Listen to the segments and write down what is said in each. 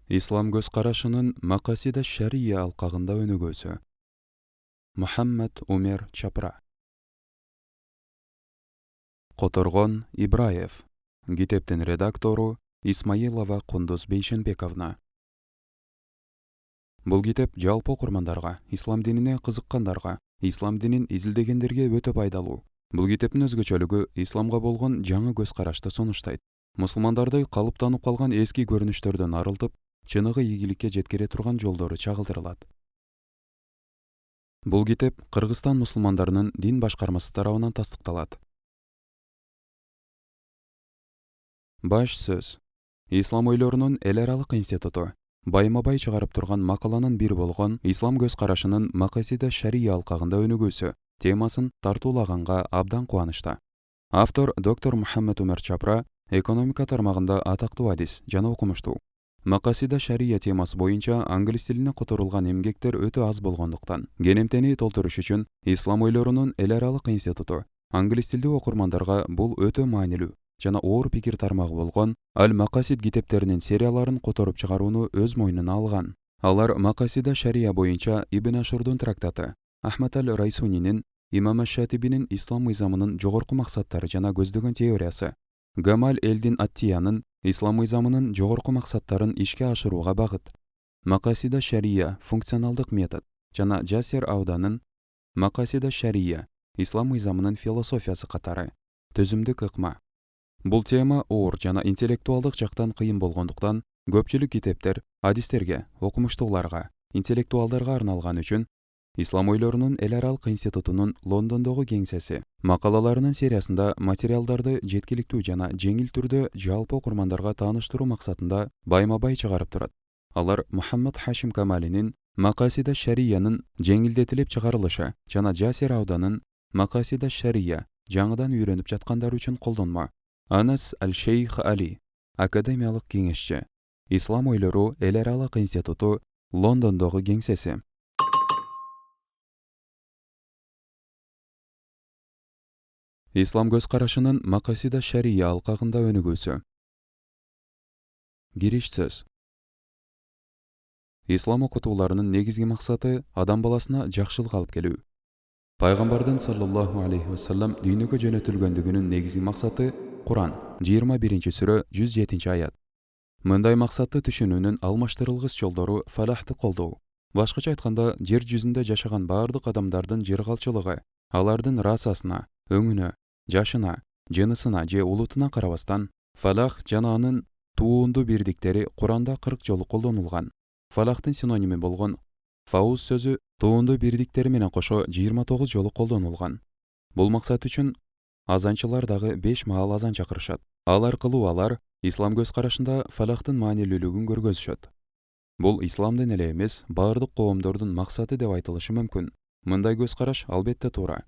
İslam göz karашının Makasida Şariye alkağında önügösü. Muhammed Umer Çapra. Kotorgon İbraev. Giteptin redaktoru Исмаилова Кундуз Бейшенбековна. Бұл китеп жалпы окурмандарга, ислам динине кызыккандарга, ислам динин изилдегендерге өтө пайдалуу. Бұл китептин өзгөчөлүгү исламга болгон жаңы көз карашты сунуштайт. Мусулмандарды калыптанып калган эски көрүнүштөрдөн арылтып, чыныгы ийгиликке жеткире турган жолдору чагылдырылат. Бұл китеп Кыргызстан мусулмандарынын дин башкармасы тарабынан тастыкталат. Баш сөз. Ислам ойлорунун эл аралык институту байма-бай чыгарып турган макаланын бири болгон Ислам көз карашынын Макасида Шария алкагында өнүгүүсү темасын тартуулаганга абдан кубанычта. Автор доктор Мухаммед Умер Чапра экономика тармагында атактуу адис жана окумуштуу. Макасида Шария темасы боюнча англис тилине которулган эмгектер өтө аз болгондуктан, кенемтени толтуруш үчүн Ислам ойлорунун эл аралык институту англис тилдүү окурмандарга бул өтө маанилүү жана оор пикир тармагы болгон Аль-Макасид китептеринин серияларын которуп чыгарууну өз мойнуна алган. Алар Макасида Шария боюнча Ибн Ашурдун трактаты, Ахмад аль-Райсунинин Имам аш-Шатибинин Ислам мыйзамынын жогорку максаттары жана көздөгөн теориясы, Гамаль элдин Аттиянын Ислам мыйзамынын жогорку максаттарын ишке ашырууга багыт, Макасида Шария функционалдык метод жана Жасер Ауданын Макасида Шария Ислам мыйзамынын философиясы катары төзүмдүк ыкма. Бул тема оор жана интеллектуалдык жактан кыйын болгондуктан, көпчүлүк китептер адистерге, окумуштууларга, интеллектуалдарга арналган үчүн Ислам ойлорунун эл аралык институтунун Лондондогу кеңсеси макалаларынын сериясында материалдарды жеткиликтүү жана жеңил түрдө жалпы окурмандарга тааныштыруу максатында байма-бай чыгарып турат. Алар Мухаммад Хашим Камалинин Макасида Шариянын жеңилдетилип чыгарылышы жана Жасер Ауданын Макасида Шария жаңыдан үйрөнүп жаткандар үчүн колдонмо. Анас аль-Шейх Али, академиялык кеңешчи, Ислам ойлору эл аралык институту Лондондогу кеңсеси. Ислам көз карашынын Макасида Шария алкагында өнүгүүсү. Кириш сөз. Ислам окутууларынын негизги максаты адам баласына жакшылык алып келүү. Пайгамбардын саллаллаху алейхи вассалам дүйнөгө жөнөтүлгөндүгүнүн негизги максаты Куран 21-сүрө 107-аят. Мындай максатты түшүнүүнүн алмаштырылгыс жолдору фалахты колдоо. Башкача айтканда, жер жүзүндө жашаган баардык адамдардын жыргалчылыгы, алардын расасына, өңүнө, жашына, жынысына же улутуна карабастан, фалах жана анын туунду бирдиктери Куранда 40 жолу колдонулган. Фалахтын синоними болгон фауз сөзү туунду бирдиктери менен кошо 29 жолу колдонулган. Бул максат үчүн азанчылар дагы 5 маал азан чакырышат. Ал аркылуу алар ислам көз карашында фалахтын маанилүүлүгүн көргөзүшөт. Бул исламдын эле эмес, баардык коомдордун максаты деп айтылышы мүмкүн. Мындай көз караш албетте туура.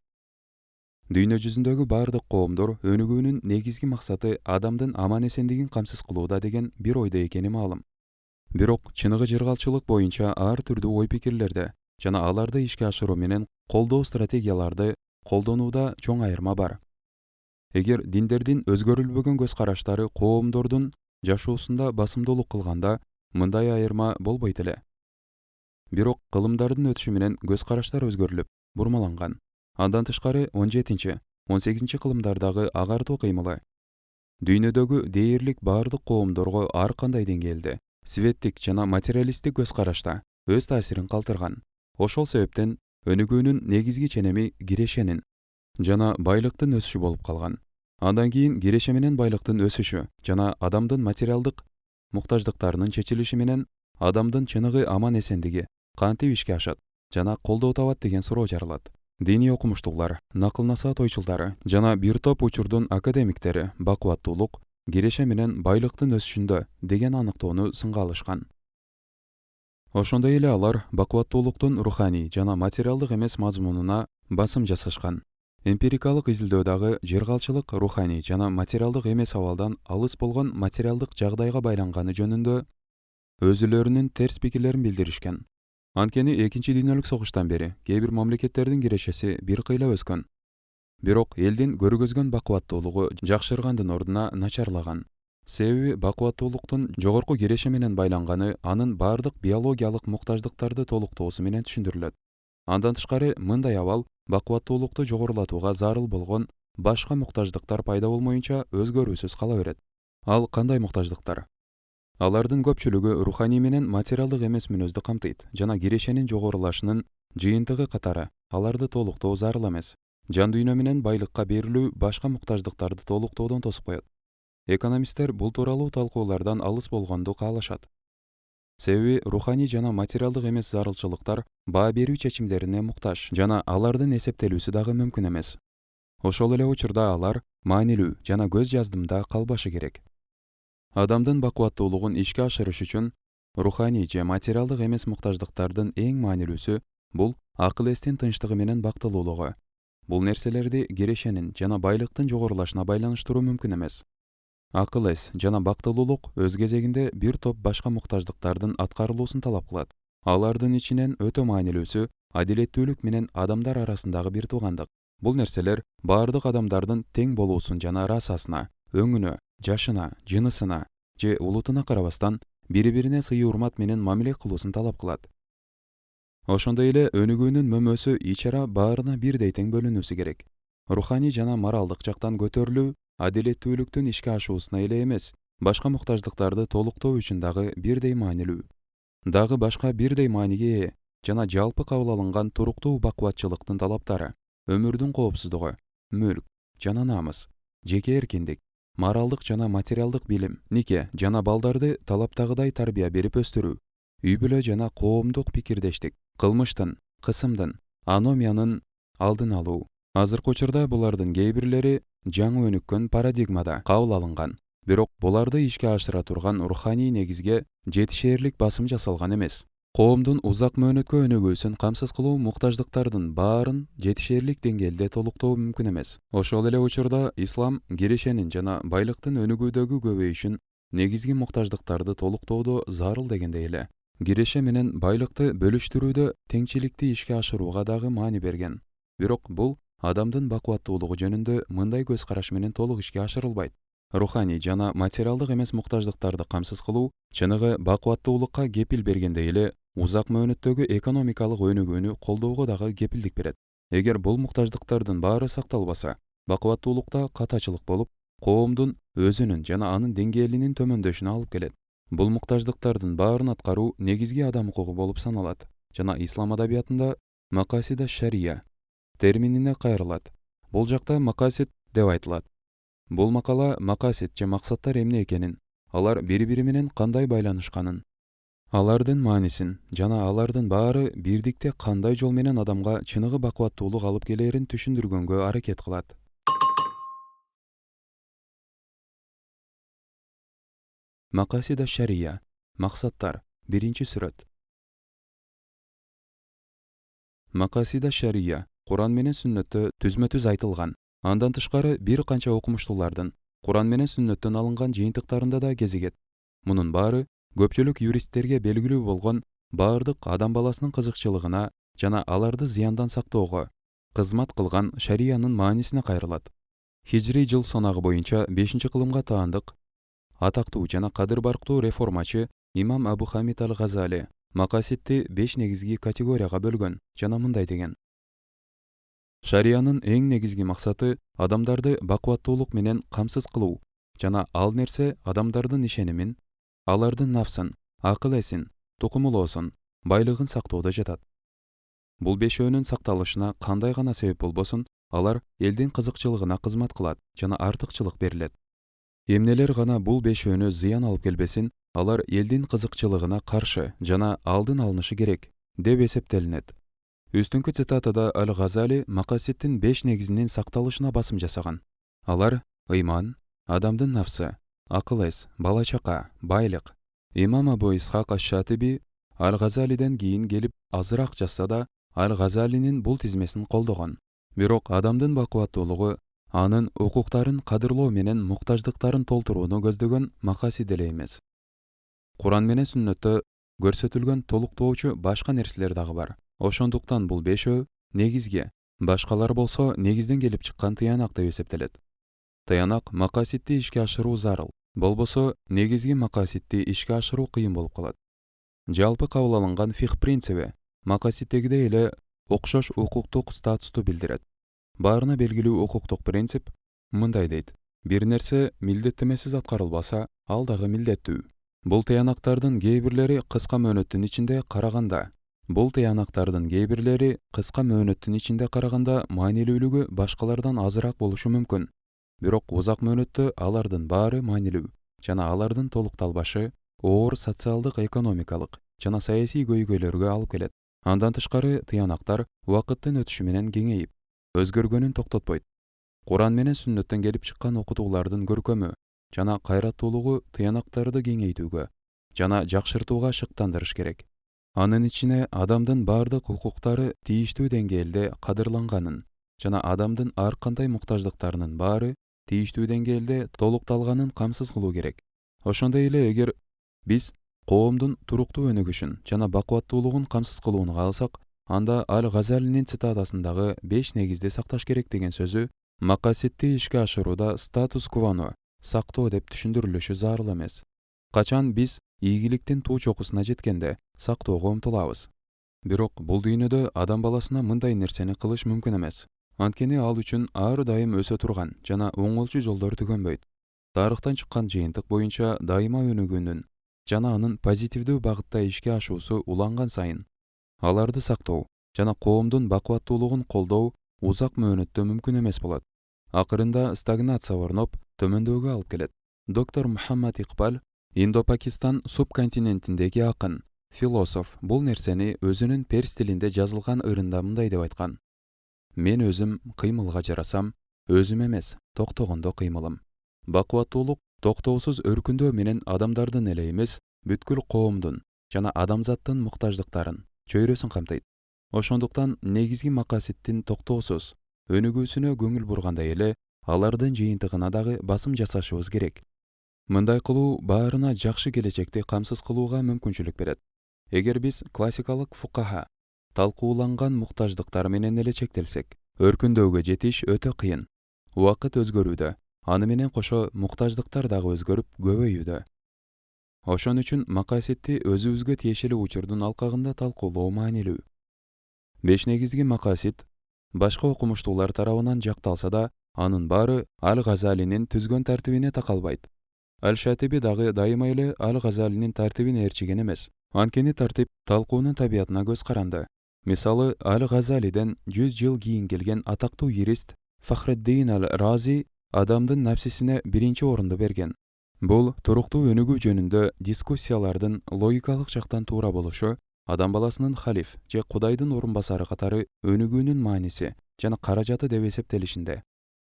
Дүйнө жүзүндөгү баардык коомдор өнүгүүнүн негизги максаты адамдын аман эсендигин камсыз кылууда деген бир ойдо экени маалым. Бирок чыныгы жыргалчылык боюнча ар түрдүү ой пикирлерде жана аларды ишке ашыруу менен колдоо стратегияларды колдонууда чоң айырма бар. Эгер диндердин өзгөрүлбөгөн көз караштары коомдордун жашоосунда басымдуулук кылганда, мындай айырма болбойт эле. Бирок кылымдардын өтүшү менен көз караштар өзгөрүлүп, бурмаланган. Андан тышкары 17-18 кылымдардагы агартуу кыймылы дүйнөдөгү дээрлик баардык коомдорго ар кандай деңгээлде светтик жана материалисттик көз карашта өз таасирин калтырган. Ошол себептен өнүгүүнүн негизги ченеми кирешенин жана байлыктын өсүшү болуп калган. Андан кийин киреше менен байлыктын өсүшү жана адамдын материалдык муктаждыктарынын чечилиши менен адамдын чыныгы аман эсендиги кантип ишке ашат жана колдоо табат деген суроо жаралат. Диний окумуштуулар, накыл-насаат ойчулдары жана бир топ учурдун академиктери бакубаттуулук киреше менен байлыктын өсүшүндө деген аныктоону сынга алышкан. Ошондой эле алар бакубаттуулуктун руханий жана материалдык эмес мазмунуна басым жасашкан. Эмпирикалык изилдөөдагы жыргалчылык руханий жана материалдык эмес абалдан алыс болгон материалдык жагдайга байланганы жөнүндө өзүлөрүнүн терс пикирлерин билдиришкен. Анткени экинчи дүйнөлүк согуштан бери кээ бир мамлекеттердин кирешеси бир кыйла өскөн. Бирок элдин көргөзгөн бакубаттуулугу жакшыргандын ордуна начарлаган. Себеби бакубаттуулуктун жогорку киреши менен байланганы анын бардык биологиялык муктаждыктарды толуктоосу менен түшүндүрүлөт. Андан тышкары мындай абал бакубаттуулукту жогорулатууга зарыл болгон башка муктаждыктар пайда болмоюнча өзгөрүүсүз кала берет. Ал кандай муктаждыктар? Алардын көпчүлүгү руханий менен материалдык эмес мүнөздү камтыйт жана кирешенин жогорулашынын жыйынтыгы катары аларды толуктоо зарыл эмес. Жан дүйнө менен байлыкка берилүү башка муктаждыктарды толуктоодон тосуп коет. Экономисттер бул тууралуу талкуулардан алыс болгонду каалашат. Себеби руханий жана материалдык эмес зарылчылыктар баа берүү чечимдерине муктаж жана алардын эсептелүүсү дагы мүмкүн эмес. Ошол эле учурда алар маанилүү жана көз жаздымда калбашы керек. Адамдын бакубаттуулугун ишке ашырыш үчүн руханий же материалдык эмес муктаждыктардын эң маанилүүсү бул акыл эстин тынчтыгы менен бактылуулугу. Бул нерселерди кирешенин жана байлыктын жогорулашына байланыштыруу мүмкүн эмес. Акыл эс жана бактылуулук өз кезегинде бир топ башка муктаждыктардын аткарылуусун талап кылат. Алардын ичинен өтө маанилүүсү адилеттүүлүк менен адамдар арасындагы бир туугандык. Бул нерселер баардык адамдардын тең болуусун жана расасына, өңүнө, жашына, жынысына же улутуна карабастан бири-бирине сый урмат менен мамиле кылуусун талап кылат. Ошондой эле өнүгүүнүн мөмөсү ичара баарына бирдей тең бөлүнүүсү керек. Руханий жана моралдык жактан көтөрүлүү адилеттүүлүктүн ишке ашуусуна эле эмес, башка муктаждыктарды толуктоо үчүн дагы бирдей маанилүү. Дагы башка бирдей мааниге ээ жана жалпы кабыл алынган туруктуу бакубатчылыктын талаптары, өмүрдүн коопсуздугу, мүлк жана намыс, жеке эркиндик, моралдык жана материалдык билим, нике жана балдарды талаптагыдай тарбия берип өстүрүү, үй-бүлө жана коомдук пикирдештик, кылмыштын, кысымдын, аномиянын алдын алуу. Азыркы учурда булардын кээ бирлери жаңы өнүккөн парадигмада кабыл алынган, бирок буларды ишке ашыра турган руханий негизге жетишээрлик басым жасалган эмес. Коомдун узак мөөнөткө өнүгүүсүн камсыз кылуу муктаждыктардын баарын жетишээрлик деңгээлде толуктоо мүмкүн эмес. Ошол эле учурда ислам кирешенин жана байлыктын өнүгүүдөгү көбөйүшүн негизги муктаждыктарды толуктоодо зарыл дегендей эле киреше менен байлыкты бөлүштүрүүдө теңчиликти ишке ашырууга дагы маани берген. Бирок бул адамдын бакубаттуулугу жөнүндө мындай көз караш менен толук ишке ашырылбайт. Руханий жана материалдык эмес муктаждыктарды камсыз кылуу чыныгы бакубаттуулукка кепил бергендей эле узак мөөнөттөгү экономикалык өнүгүүнү колдоого дагы кепилдик берет. Эгер бул муктаждыктардын баары сакталбаса, бакубаттуулукта катачылык болуп, коомдун өзүнүн жана анын деңгээлинин төмөндөшүнө алып келет. Бул муктаждыктардын баарын аткаруу негизги адам укугу болуп саналат жана ислам адабиятында макасида шария терминине кайрылат. Бул жакта макасид деп айтылат. Бул макала макасид же максаттар эмне экенин, алар бири-бири менен кандай байланышканын, алардын маанисин жана алардын баары бирдикте кандай жол менен адамга чыныгы бакубаттуулук алып келерин түшүндүргөнгө аракет кылат. Макасида шария, максаттар, биринчи сүрөт. Макасида шария Куран менен сүннөттө түзмө-түз айтылган. Андан тышкары бир канча окумуштуулардын Куран менен сүннөттөн алынган жыйынтыктарында да кезигет. Мунун баары көпчүлүк юристтерге белгилүү болгон баардык адам баласынын кызыкчылыгына жана аларды зыяндан сактоого кызмат кылган шариянын маанисине кайрылат. Хижри жыл санагы боюнча 5-кылымга таандык атактуу жана кадыр барктуу реформачы имам Абу Хамид аль-Газали макасидти 5 негизги категорияга бөлгөн жана мындай деген: шариянын эң негизги максаты адамдарды бакубаттуулук менен камсыз кылуу жана ал нерсе адамдардын ишенимин, алардын нафсын, акыл эсин, тукумулоосун, байлыгын сактоодо жатат. Бул бешөөнүн сакталышына кандай гана себеп болбосун, алар элдин кызыкчылыгына кызмат кылат жана артыкчылык берилет. Эмнелер гана бул бешөөнү зыян алып келбесин, алар элдин кызыкчылыгына каршы жана алдын алынышы керек деп эсептелинет. Үстүнкү цитатада Аль-Газали макасидтин 5 негизинин сакталышына басым жасаган. Алар ыйман, адамдын нафсы, акыл эс, бала чака, байлык. Имам Абу Исхак аш-Шатиби Аль-Газалиден кийин келип азыраак жазса да, Аль-Газалинин бул тизмесин колдогон. Бирок адамдын бакубаттуулугу анын укуктарын кадырлоо менен муктаждыктарын толтурууну көздөгөн макасид эле эмес. Куран менен сүннөттө көрсөтүлгөн толуктоочу башка нерселер дагы бар. Ошондуктан бул бешөө негизге, башкалар болсо негизден келип чыккан тыянак деп эсептелет. Тыянак макасидти ишке ашыруу зарыл. Болбосо негизги макаситти ишке ашыруу кыйын болуп калат. Жалпы кабыл алынган фих принциби макаситтегидей эле окшош укуктук статусту билдирет. Баарына белгилүү укуктук принцип мындай дейт: бир нерсе милдеттемесиз аткарылбаса, ал дагы милдеттүү. Бул тыянактардын кээ бирлери кыска мөөнөттүн ичинде караганда маанилүүлүгү башкалардан азыраак болушу мүмкүн. Бирок узак мөөнөттө алардын баары маанилүү жана алардын толукталбашы оор социалдык, экономикалык жана саясий көйгөйлөргө алып келет. Андан тышкары тыянактар убакыттын өтүшү менен кеңейип, өзгөргөнүн токтотпойт. Куран менен сүннөттөн келип чыккан окутуулардын көркөмү жана кайраттуулугу тыянактарды кеңейтүүгө жана жакшыртууга шыктандырыш керек. Анын ичине адамдын баардык укуктары тийиштүү деңгээлде кадырланганын жана адамдын ар кандай муктаждыктарынын баары тийиштүү деңгээлде толукталганын камсыз кылуу керек. Ошондой эле эгер биз коомдун туруктуу өнүгүшүн жана бакубаттуулугун камсыз кылууну кааласак, анда Аль-Газалинин цитатасындагы 5 негизди сакташ керек деген сөзү макаситти ишке ашырууда статус квону сактоо деп түшүндүрүлүшү зарыл эмес. Качан биз ийгиликтин туу чокусуна жеткенде сактоого умтулабыз. Бирок бул дүйнөдө адам баласына мындай нерсени кылыш мүмкүн эмес. Анткени ал үчүн ар дайым өсө турган жана оңолчу жолдор түгөнбөйт. Тарыхтан чыккан жыйынтык боюнча дайыма өнүгүүнүн жана анын позитивдүү багытта ишке ашуусу уланган сайын аларды сактоо жана коомдун бакубаттуулугун колдоо узак мөөнөттө мүмкүн эмес болот. Акырында стагнация орноп, төмөндөөгө алып келет. Доктор Мухаммад Икбал, Индо-Пакистан субконтинентиндеги акын, философ, бул нерсени өзүнүн перс тилинде жазылган ырында мындай деп айткан: мен өзүм кыймылга жарасам, өзүм эмес, токтогондо кыймылым. Бакубаттуулук токтоосуз өркүндөө менен адамдардын эле эмес, бүткүл коомдун жана адамзаттын муктаждыктарын, чөйрөсүн камтыйт. Ошондуктан негизги макаситтин токтоосуз өнүгүүсүнө көңүл бургандай эле, алардын жыйынтыгына дагы басым жасашыбыз керек. Мындай кылуу баарына жакшы келечекти камсыз кылууга мүмкүнчүлүк берет. Эгер биз классикалык фукаха талкууланган муктаждыктар менен эле чектелсек, өркүндөөгө жетиш өтө кыйын. Убакыт өзгөрүүдө, аны менен кошо муктаждыктар дагы өзгөрүп, көбөйүүдө. Ошон үчүн макаситти өзүбүзгө тиешелүү учурдун алкагында талкуулоо маанилүү. 5 негизги макасит башка окумуштуулар тарабынан жакталса да, анын баары Аль-Газалинин түзгөн тартибине такалбайт. Аль-Шатиби дагы дайыма эле Аль-Газалинин тартибин ээрчиген эмес. Анткени тартип талкуунун табиятына көз каранды. Мисалы, Аль-Газалиден 100 жыл кийин келген атактуу юрист Фахреддин Аль-Рази адамдын напсисине биринчи орунду берген. Бул туруктуу өнүгүү жөнүндө дискуссиялардын логикалык жактан туура болушу, адам баласынын халиф же Кудайдын орун басары катары өнүгүүнүн мааниси жана каражаты деп эсептелишинде.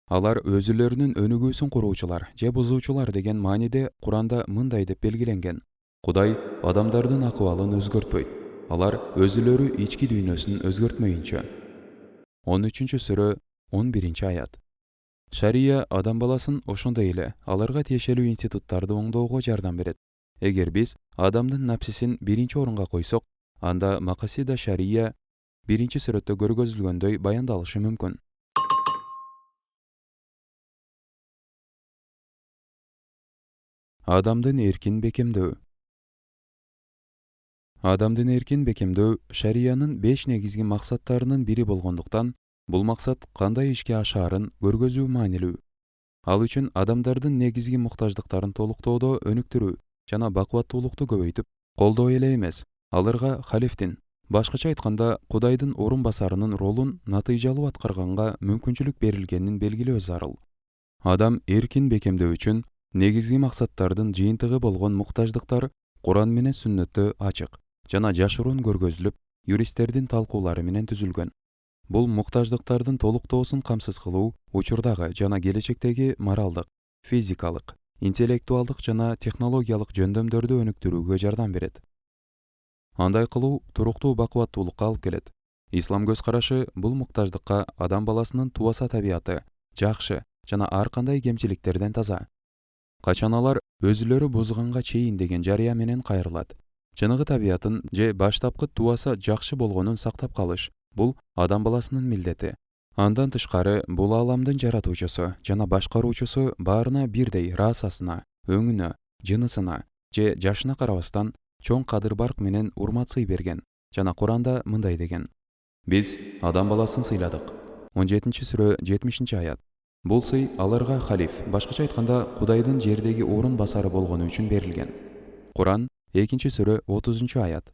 Алар өзүлөрүнүн өнүгүүсүн куруучулар же бузуучулар деген мааниде Куранда мындай деп белгиленген: Кудай адамдардын акыбалын өзгөртпөйт, алар өзүлөрү ички дүйнөсүн өзгөртмөйүнчө. 13-сүрө 11-аят. Шария адам баласын ошондой эле аларга тиешелүү институттарды оңдоого жардам берет. Эгер биз адамдын напсисин биринчи орунга койсок, анда макасида шария биринчи сүрөттө көргөзүлгөндөй баяндалышы мүмкүн. Адамдын эркин бекемдөө. Адамдын эркин бекемдөө шариянын 5 негизги максаттарынын бири болгондуктан, бул максат кандай ишке ашаарын көргөзүү маанилүү. Ал үчүн адамдардын негизги муктаждыктарын толуктоодо өнүктүрүү жана бакубаттуулукту көбөйтүп, колдоо эле эмес, аларга халифтин, башкача айтканда Кудайдын орун басарынын ролун натыйжалуу аткарганга мүмкүнчүлүк берилгенин белгилөө зарыл. Адам эркин бекемдөө үчүн негизги максаттардын жыйынтыгы болгон муктаждыктар Куран менен сүннөттө ачык жана жашыруун көргөзүлүп, юристтердин талкуулары менен түзүлгөн. Бул муктаждыктардын толуктоосун камсыз кылуу учурдагы жана келечектеги моралдык, физикалык, интеллектуалдык жана технологиялык жөндөмдөрдү өнүктүрүүгө жардам берет. Андай кылуу туруктуу бакубаттуулукка алып келет. Ислам көз карашы бул муктаждыкка адам баласынын туаса табияты жакшы жана ар кандай кемчиликтерден таза. Качан алар өзүлөрү бузганга чейин деген жарыя менен кайрылат. Чыныгы табиятын же баштапкы туаса жакшы болгонун сактап калыш бул адам баласынын милдети. Андан тышкары бул ааламдын жаратуучусу жана башкаруучусу баарына бирдей расасына өңүнө, жынысына же жашына карабастан чоң кадыр барк менен урмат сый берген. Жана Куранда мындай деген: Биз адам баласын сыйладык. 17-сүрө 70-аят. Бул сый аларга халиф, башкача айтканда Кудайдын жердеги орун басары болгону үчүн берилген. Куран 2-сүрө 30-аят.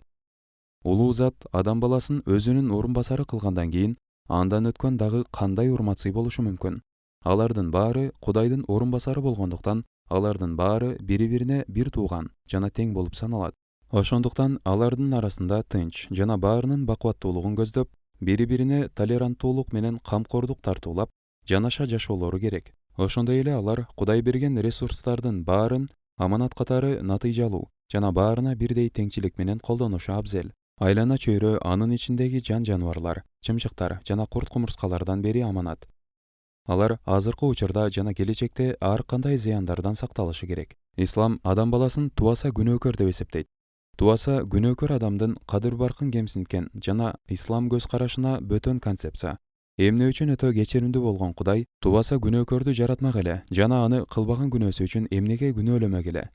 Улуу зат адам баласын өзүнүн орун басары кылгандан кийин андан өткөн дагы кандай урмат сый болушу мүмкүн? Алардын баары Кудайдын орун басары болгондуктан, алардын баары бири-бирине бир тууган жана тең болуп саналат. Ошондуктан алардын арасында тынч жана баарынын бакубаттуулугун көздөп, бири-бирине толеранттуулук менен камкордук тартуулап, жанаша жашоолору керек. Ошондой эле алар Кудай берген ресурстардын баарын аманат катары натыйжалуу жана баарына бирдей теңчилик менен колдонушу абзел. Айлана чөйрө, анын ичиндеги жан-жаныбарлар, чымчыктар жана курт-кумурскалардан бери аманат. Алар азыркы учурда жана келечекте ар кандай зыяндардан сакталышы керек. Ислам адам баласын тубаса күнөөкөр деп эсептейт. Тубаса күнөөкөр адамдын кадыр баркын кемсинткен жана ислам көз карашына бөтөн концепция. Эмне үчүн өтө кечиримдүү болгон Кудай тубаса күнөөкөрдү жаратмак эле жана аны кылбаган күнөөсү үчүн эмнеге күнөөлөмөк эле?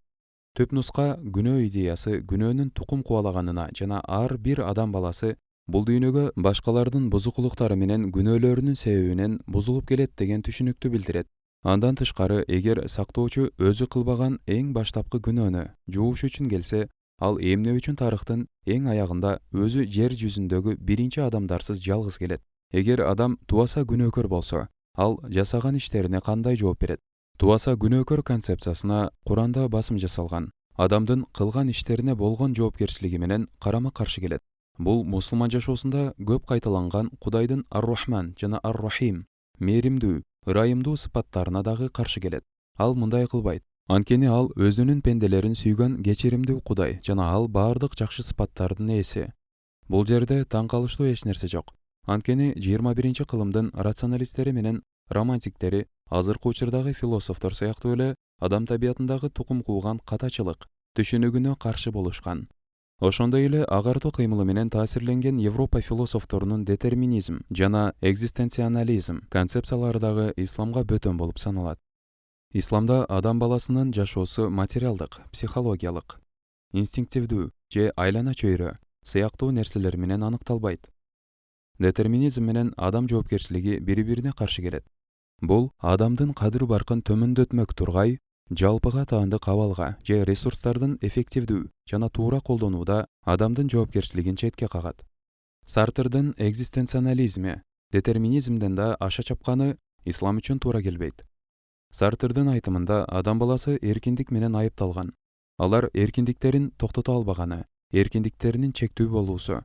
Түп нуска күнөө идеясы күнөөнүн тукум кубалаганына жана ар бир адам баласы бул дүйнөгө башкалардын бузукулуктары менен күнөөлөрүнүн себебинен бузулуп келет деген түшүнүктү билдирет. Андан тышкары, эгер сактоочу өзү кылбаган эң баштапкы күнөөнү жууш үчүн келсе, ал эмне үчүн тарыхтын эң аягында өзү жер жүзүндөгү биринчи адамдарсыз жалгыз келет? Эгер адам тубаса күнөөкөр болсо, ал жасаган иштерине кандай жооп берет? Тубаса күнөөкөр концепциясына Куранда басым жасалган. Адамдын кылган иштерине болгон жоопкерчилиги менен карама-каршы келет. Бул мусулман жашоосунда көп кайталанган Кудайдын Ар-Рахман жана Ар-Рахим, мээримдүү, ырайымдуу сыпаттарына дагы каршы келет. Ал мындай кылбайт. Анткени ал өзүнүн пенделерин сүйгөн кечиримдүү Кудай жана ал баардык жакшы сыпаттардын ээси. Бул жерде таң калыштуу эч нерсе жок. Анткени 21-кылымдын рационалисттери менен романтиктери азыркы учурдагы философтор сыяктуу эле адам табиятындагы тукум кууган катачылык түшүнүгүнө каршы болушкан. Ошондой эле агартуу кыймылы менен таасирленген Европа философторунун детерминизм жана экзистенциализм концепциялары дагы исламга бөтөн болуп саналат. Исламда адам баласынын жашоосу материалдык, психологиялык, инстинктивдүү же айлана чөйрө сыяктуу нерселер менен аныкталбайт. Детерминизм менен адам жоопкерчилиги бири-бирине каршы келет. Бул адамдын кадыр баркын төмөндөтмөк тургай, жалпыга таандык абалга же ресурстардын эффективдүү жана туура колдонууда адамдын жоопкерчилигин четке кагат. Сартрдын экзистенциализми детерминизмден да аша чапканы ислам үчүн туура келбейт. Сартрдын айтымында адам баласы эркиндик менен айыпталган. Алар эркиндиктерин токтото албаганы, эркиндиктеринин чектүү болуусу.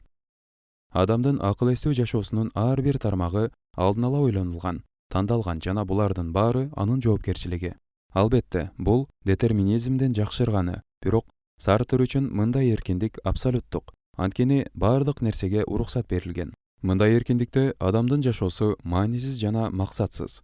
Адамдын акыл эстүү жашоосунун ар бир тармагы алдын ала ойлонулган, тандалган жана булардын баары анын жоопкерчилиги. Албетте, бул детерминизмден жакшырганы, бирок Сартр үчүн мындай эркиндик абсолюттук, анткени баардык нерсеге уруксат берилген. Мындай эркиндикте адамдын жашоосу маанисиз жана максатсыз.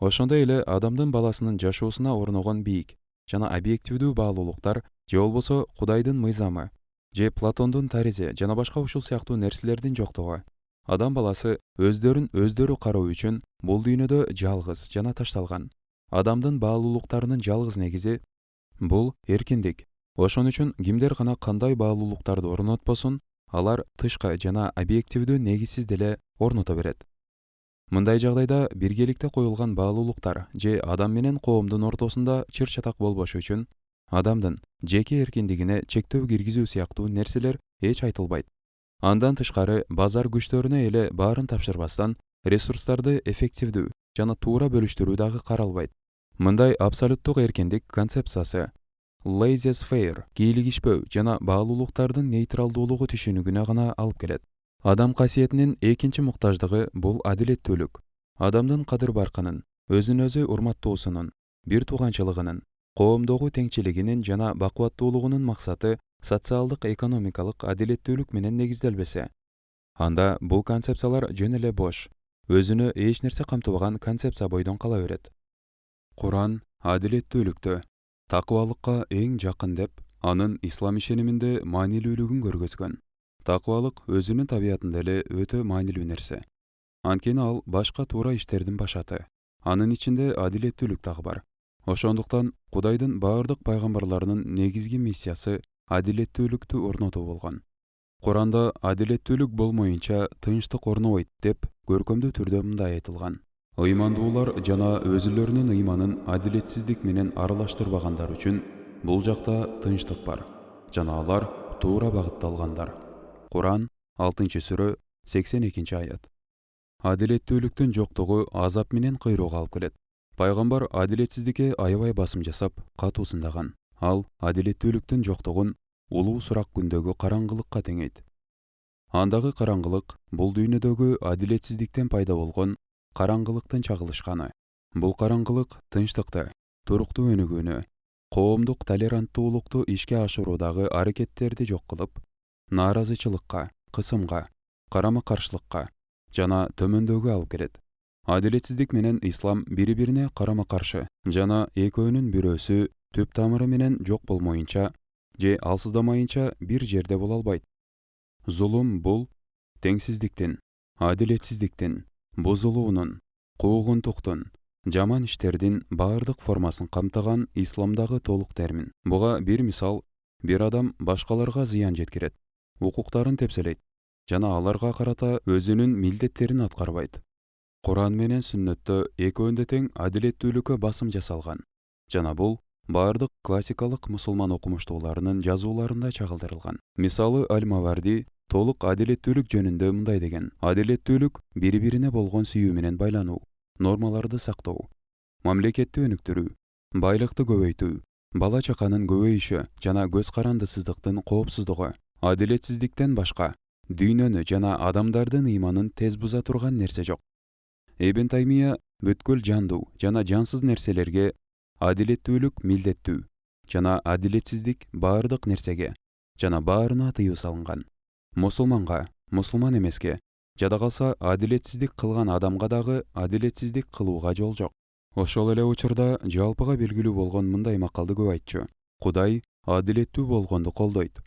Ошондой эле адамдын баласынын жашоосуна орногон бийик жана объективдүү баалуулуктар же болбосо Кудайдын мыйзамы же Платондун таризи жана башка ушул сыяктуу нерселердин жоктугу. Адам баласы өздөрү кароо үчүн бул дүйнөдө жалгыз жана ташталган. Адамдын баалуулуктарынын жалгыз негизи бул эркиндик. Ошон үчүн кимдер гана кандай баалуулуктарды орнотпосун, алар тышкы жана объективдүү негизсиз деле орното берет. Мындай жагдайда биргеликте коюлган баалуулуктар же адам менен коомдун ортосунда чыр-чатак болбошу үчүн адамдын жеке эркиндигине чектөө киргизүү сыяктуу нерселер эч айтылбайт. Андан тышкары базар күчтөрүнө эле баарын тапшырбастан ресурстарды эффективдүү жана туура бөлүштүрүү дагы каралбайт. Мындай абсолюттук эркиндик концепциясы laissez-faire, кийлигишпөө жана баалуулуктардын нейтралдуулугу түшүнүгүнө гана алып келет. Адам касиетинин экинчи муктаждыгы бул адилеттүүлүк. Адамдын кадыр баркынын, өзүн өзү урматтоосунун, бир тууганчылыгынын, коомдогу теңчилигинин жана бакубаттуулугунун максаты социалдык экономикалык адилеттүүлүк менен негизделбесе, анда бул концепциялар жөн эле бош, өзүнө эч нерсе камтыбаган концепция бойдон кала берет. Куран адилеттүүлүктү такыбалыкка эң жакын деп, анын ислам ишениминде маанилүүлүгүн көргөзгөн. Такыбалык өзүнүн табиятында эле өтө маанилүү нерсе. Анткени ал башка туура иштердин башаты. Анын ичинде адилеттүүлүк дагы бар. Ошондуктан Кудайдын баардык пайгамбарларынын негизги миссиясы адилеттүүлүктү орнотуу болгон. Куранда адилеттүүлүк болмоюнча тынчтык орнобойт деп көркөмдүү түрдө мындай айтылган. Ыймандуулар жана өзүлөрүнүн ыйманын адилетсиздик менен аралаштырбагандар үчүн бул жакта тынчтык бар жана алар туура багытталгандар. Куран 6-сүрө 82-аят. Адилеттүүлүктүн жоктугу азап менен кыйроого алып келет. Пайгамбар адилетсиздикке аябай басым жасап, катуу сындаган. Ал адилеттүүлүктүн жоктугун улуу сурак күндөгү караңгылыкка теңейт. Андагы караңгылык бул дүйнөдөгү адилетсиздиктен пайда болгон караңгылыктын чагылышканы. Бул караңгылык тынчтыкты, туруктуу өнүгүүнү, коомдук толеранттуулукту ишке ашыруудагы аракеттерди жок кылып, нааразычылыкка, кысымга, карама-каршылыкка жана төмөндөөгө алып келет. Адилетсиздик менен ислам бири-бирине карама-каршы жана экөөнүн бирөөсү түп тамыры менен жок болмоюнча же алсыздамайынча бир жерде боло албайт. Зулум бул теңсиздиктин, адилетсиздиктин, бузулуунун, куугунтуктун, жаман иштердин баардык формасын камтыган исламдагы толук термин. Буга бир мисал, бир адам башкаларга зыян жеткирет, укуктарын тепселейт жана аларга карата өзүнүн милдеттерин аткарбайт. Куран менен сүннөттө экөөндө тең адилеттүүлүккө басым жасалган жана бул баардык классикалык мусулман окумуштууларынын жазууларында чагылдырылган. Мисалы Аль-Маварди толук адилеттүүлүк жөнүндө мындай деген: адилеттүүлүк бири-бирине болгон сүйүү менен байлануу, нормаларды сактоо, мамлекетти өнүктүрүү, байлыкты көбөйтүү, бала чаканын көбөйүшү жана көз карандысыздыктын коопсуздугу. Адилетсиздиктен башка дүйнөнү жана адамдардын ыйманын тез буза турган нерсе жок. Ибн Таймия бүткүл жандуу жана жансыз нерселерге адилеттүүлүк милдеттүү жана адилетсиздик баардык нерсеге жана баарына тыюу салынган. Мусулманга, мусулман эмеске, жада калса адилетсиздик кылган адамга дагы адилетсиздик кылууга жол жок. Ошол эле учурда жалпыга белгилүү болгон мындай макалды көп айтчу: Кудай адилеттүү болгонду колдойт.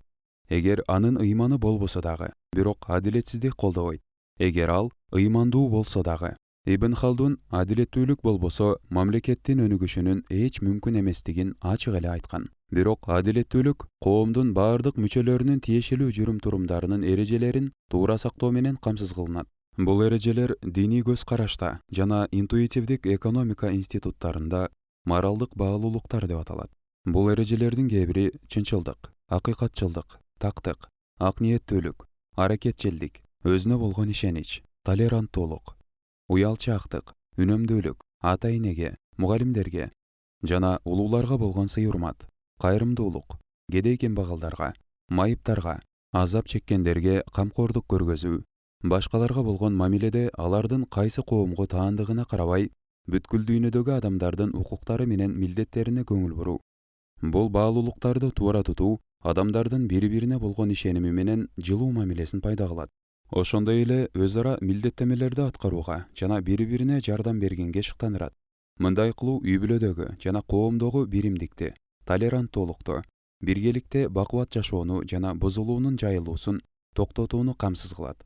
Эгер анын ыйманы болбосо дагы, бирок адилетсиздик колдобойт. Эгер ал ыймандуу болсо дагы. Ибн Халдун адилеттүүлүк болбосо мамлекеттин өнүгүшүнүн эч мүмкүн эместигин ачык эле айткан. Бирок адилеттүүлүк коомдун баардык мүчөлөрүнүн тиешелүү жүрүм-турумдарынын эрежелерин туура сактоо менен камсыз кылынат. Бул эрежелер диний көз карашта жана интуитивдик экономика институттарында моралдык баалуулуктар деп аталат. Бул эрежелердин кээ бири чынчылдык, акыйкатчылдык, тактык, ак ниеттүүлүк, аракетчилдик, өзүнө болгон ишенич, толеранттуулук, уялчаактык, үнөмдүүлүк, ата-энеге, мугалимдерге жана улууларга болгон сый-урмат, кайрымдуулук, кедей кембагалдарга, майыптарга, азап чеккендерге камкордук көргөзүү, башкаларга болгон мамиледе алардын кайсы коомго таандыгына карабай бүткүл дүйнөдөгү адамдардын укуктары менен милдеттерине көңүл буруу. Бул баалуулуктарды туура тутуу адамдардын бири-бирине болгон ишеними менен жылуу мамилесин пайда кылат. Ошондой эле өз ара милдеттемелерди аткарууга жана бири-бирине жардам бергенге шыктандырат. Мындай кылуу үй-бүлөдөгү жана коомдогу биримдикти, толеранттуулукту, биргеликте бакубат жашоону жана бузулуунун жайылуусун токтотууну камсыз кылат.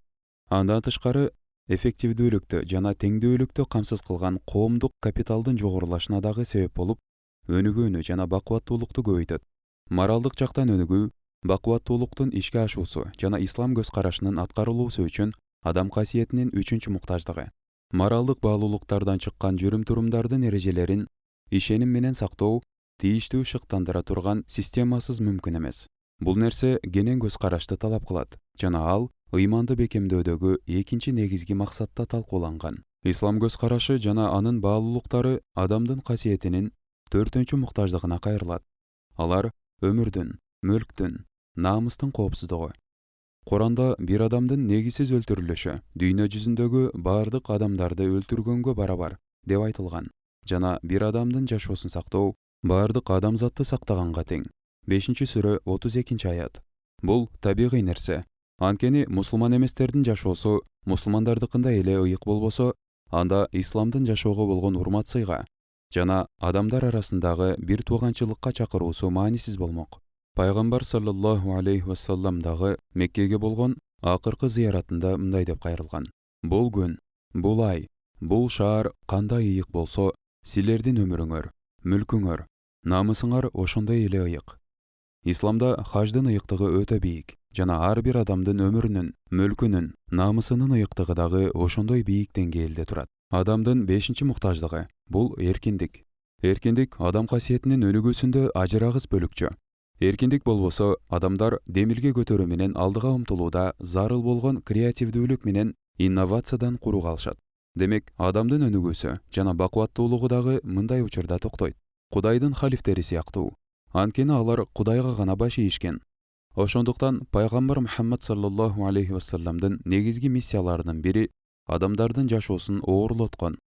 Андан тышкары, эффективдүүлүктү жана теңдүүлүктү камсыз кылган коомдук капиталдын жогорулашына дагы себеп болуп, өнүгүүнү жана бакубаттуулукту көбөйтөт. Моралдык жактан өнүгүү, бакубаттуулуктун ишке ашуусу жана ислам көз карашынын аткарылуусу үчүн адам касиетинин үчүнчү муктаждыгы. Моралдык баалуулуктардан чыккан жүрүм-турумдардын эрежелерин ишеним менен сактоо тийиштүү шыктандыра турган системасыз мүмкүн эмес. Бул нерсе кенен көз карашты талап кылат жана ал ыйманды бекемдөөдөгү экинчи негизги максатта талкууланган. Ислам көз карашы жана анын баалуулуктары адамдын касиетинин төртүнчү муктаждыгына кайрылат. Алар өмүрдүн, мөлктүн, намыстын коопсуздугу. Куранда бир адамдын негизсиз өлтүрүлүшү дүйнө жүзүндөгү баардык адамдарды өлтүргөнгө барабар деп айтылган жана бир адамдын жашоосун сактоо баардык адамзатты сактаганга тең. 5-сүрө 32-аят. Бул табигый нерсе. Анткени мусулман эместердин жашоосу мусулмандардыкындай эле ыйык болбосо, анда исламдын жашоого болгон урмат-сыйга жана адамдар арасындагы бир тууганчылыкка чакыруусу маанисиз болмок. Пайгамбар саллаллаху алейхи вассалам дагы Меккеге болгон акыркы зыяратында мындай деп кайрылган: Бул күн, бул ай, бул шаар кандай ыйык болсо, силердин өмүрүңөр мүлкүңөр, намысыңар ошондой эле ыйык. Исламда хаждын ыйыктыгы өтө бийик, жана ар бир адамдын өмүрүнүн, мүлкүнүн, намысынын ыйыктыгы дагы ошондой бийик деңгээлде турат. Адамдын 5-чи муктаждыгы бул эркиндик. Эркиндик адам касиетинин өнүгүүсүндө ажырагыс бөлүкчө. Эркиндик болбосо, адамдар демилге көтөрүү менен алдыга умтулууда зарыл болгон креативдүүлүк менен инновациядан куру калышат. Демек, адамдын өнүгүүсү жана бакубаттуулугу дагы мындай учурда токтойт. Кудайдын халифтери сыяктуу. Анткени алар Кудайга гана баш ийишкен. Ошондуктан пайгамбар Мухаммад саллаллаху алейхи вассаламдын негизги миссияларынын бири адамдардын жашоосун оорлоткон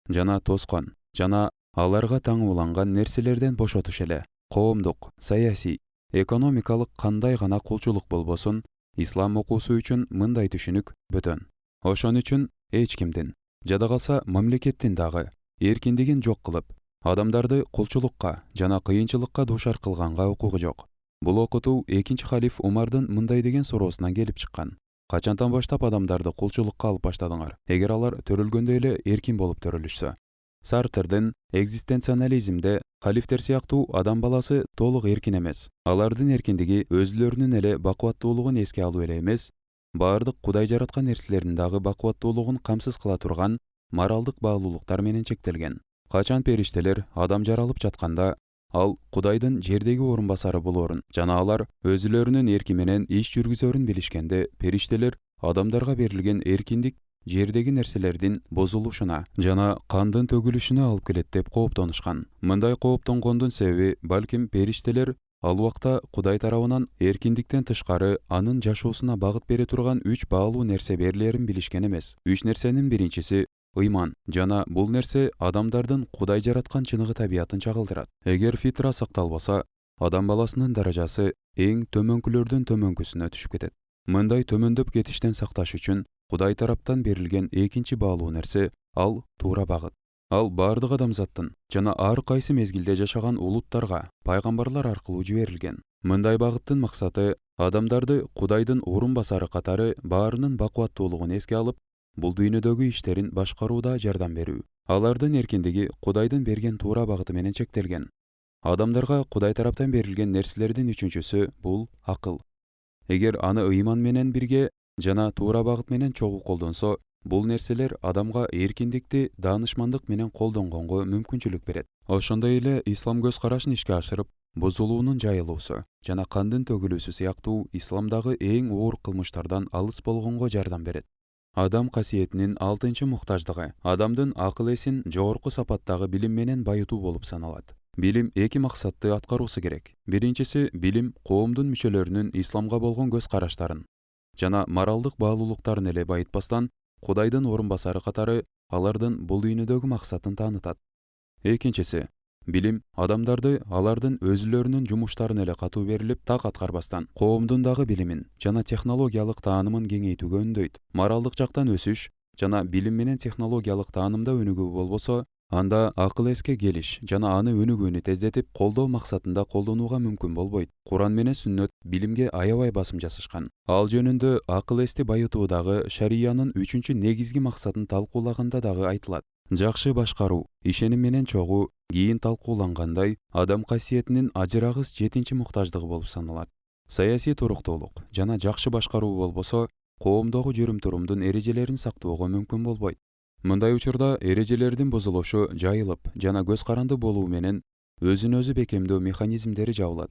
жана тоскон жана аларга таңууланган нерселерден бошотуш эле. Коомдук, саясий, экономикалык кандай гана кулчулук болбосун, ислам окуусу үчүн мындай түшүнүк бөтөн. Ошон үчүн эч кимдин, жада калса мамлекеттин дагы эркиндигин жок кылып, адамдарды кулчулукка жана кыйынчылыкка дуушар кылганга укугу жок. Бул окутуу 2-чи халиф Умардын мындай деген суроосунан келип чыккан. Качантан баштап адамдарды кулчулукка алып баштадыңар, эгер алар төрөлгөндө эле эркин болуп төрөлүшсө? Сартрдын экзистенциализмде халифтер сыяктуу адам баласы толук эркин эмес. Алардын эркиндиги өзүлөрүнүн эле бакубаттуулугун эске алуу эле эмес, баардык Кудай жараткан нерселердин дагы бакубаттуулугун камсыз кыла турган моралдык баалуулуктар менен чектелген. Качан периштелер адам жаралып жатканда, ал Кудайдын жердеги орун басары болорун жана алар өзүлөрүнүн эрки менен иш жүргүзөрүн билишкенде, периштелер адамдарга берилген эркиндик жердеги нерселердин бозулушуна жана кандын төгүлүшүнө алып келет деп кооптонушкан. Мындай кооптонгондун себеби балким периштелер ал убакта Кудай тарабынан эркиндиктен тышкары анын жашоосуна багыт бере турган 3 баалуу нерсе берилерин билишкен эмес. 3 нерсенин биринчиси ыйман, жана бул нерсе адамдардын Кудай жараткан чыныгы табиятын чагылдырат. Эгер фитра сакталбаса, адам баласынын даражасы эң төмөнкүлөрдүн төмөнкүсүнө түшүп кетет. Мындай төмөндөп кетиштен сакташ үчүн Кудай тараптан берилген экинчи баалуу нерсе ал туура багыт. Ал бардык адамзаттын жана ар кайсы мезгилде жашаган улуттарга пайгамбарлар аркылуу жиберилген. Мындай багыттын максаты адамдарды Кудайдын орун басары катары баарынын бакубаттуулугун эске алып, бул дүйнөдөгү иштерин башкарууда жардам берүү. Алардын эркиндиги Кудайдын берген туура багыты менен чектелген. Адамдарга Кудай тараптан берилген нерселердин үчүнчүсү бул акыл. Эгер аны ыйман менен бирге жана туура багыт менен чогуу колдонсо, бул нерселер адамга эркиндикти даанышмандык менен колдонгонго мүмкүнчүлүк берет. Ошондой эле ислам көз карашын ишке ашырып, бузулуунун жайылуусу жана кандын төгүлүүсү сыяктуу исламдагы эң оор кылмыштардан алыс болгонго жардам берет. Адам касиетинин 6-чы муктаждыгы адамдын акыл эсин жогорку сапаттагы билим менен байытуу болуп саналат. Билим 2 максатты аткаруусу керек. Биринчиси, билим коомдун мүчөлөрүнүн исламга болгон көз караштарын жана моралдык баалуулуктарын эле байытпастан, Кудайдын орун басары катары алардын бул дүйнөдөгү максатын таанытат. Экинчиси, билим адамдарды алардын өзүлөрүнүн жумуштарын эле катуу берилип так аткарбастан, коомдун дагы билимин жана технологиялык таанымын кеңейтүүгө үндөйт. Моралдык жактан өсүш жана билим менен технологиялык таанымда өнүгүү болбосо, анда акыл эске келиш жана аны өнүгүүнү тездетип, колдоо максатында колдонууга мүмкүн болбойт. Куран менен сүннөт билимге аябай басым жасашкан. Ал жөнүндө акыл эсти байытуудагы шариянын 3-чү негизги максатын талкуулаганда дагы айтылат. Жакшы башкаруу, ишеним менен чогуу кийин талкуулангандай адам касиетинин ажырагыс 7-чи муктаждыгы болуп саналат. Саясий туруктуулук жана жакшы башкаруу болбосо, коомдогу жүрүм-турумдун эрежелерин сактоого мүмкүн болбойт. Мындай учурда эрежелердин бузулушу жайылып жана көз каранды болуу менен өзүн өзү бекемдөө механизмдери жабылат.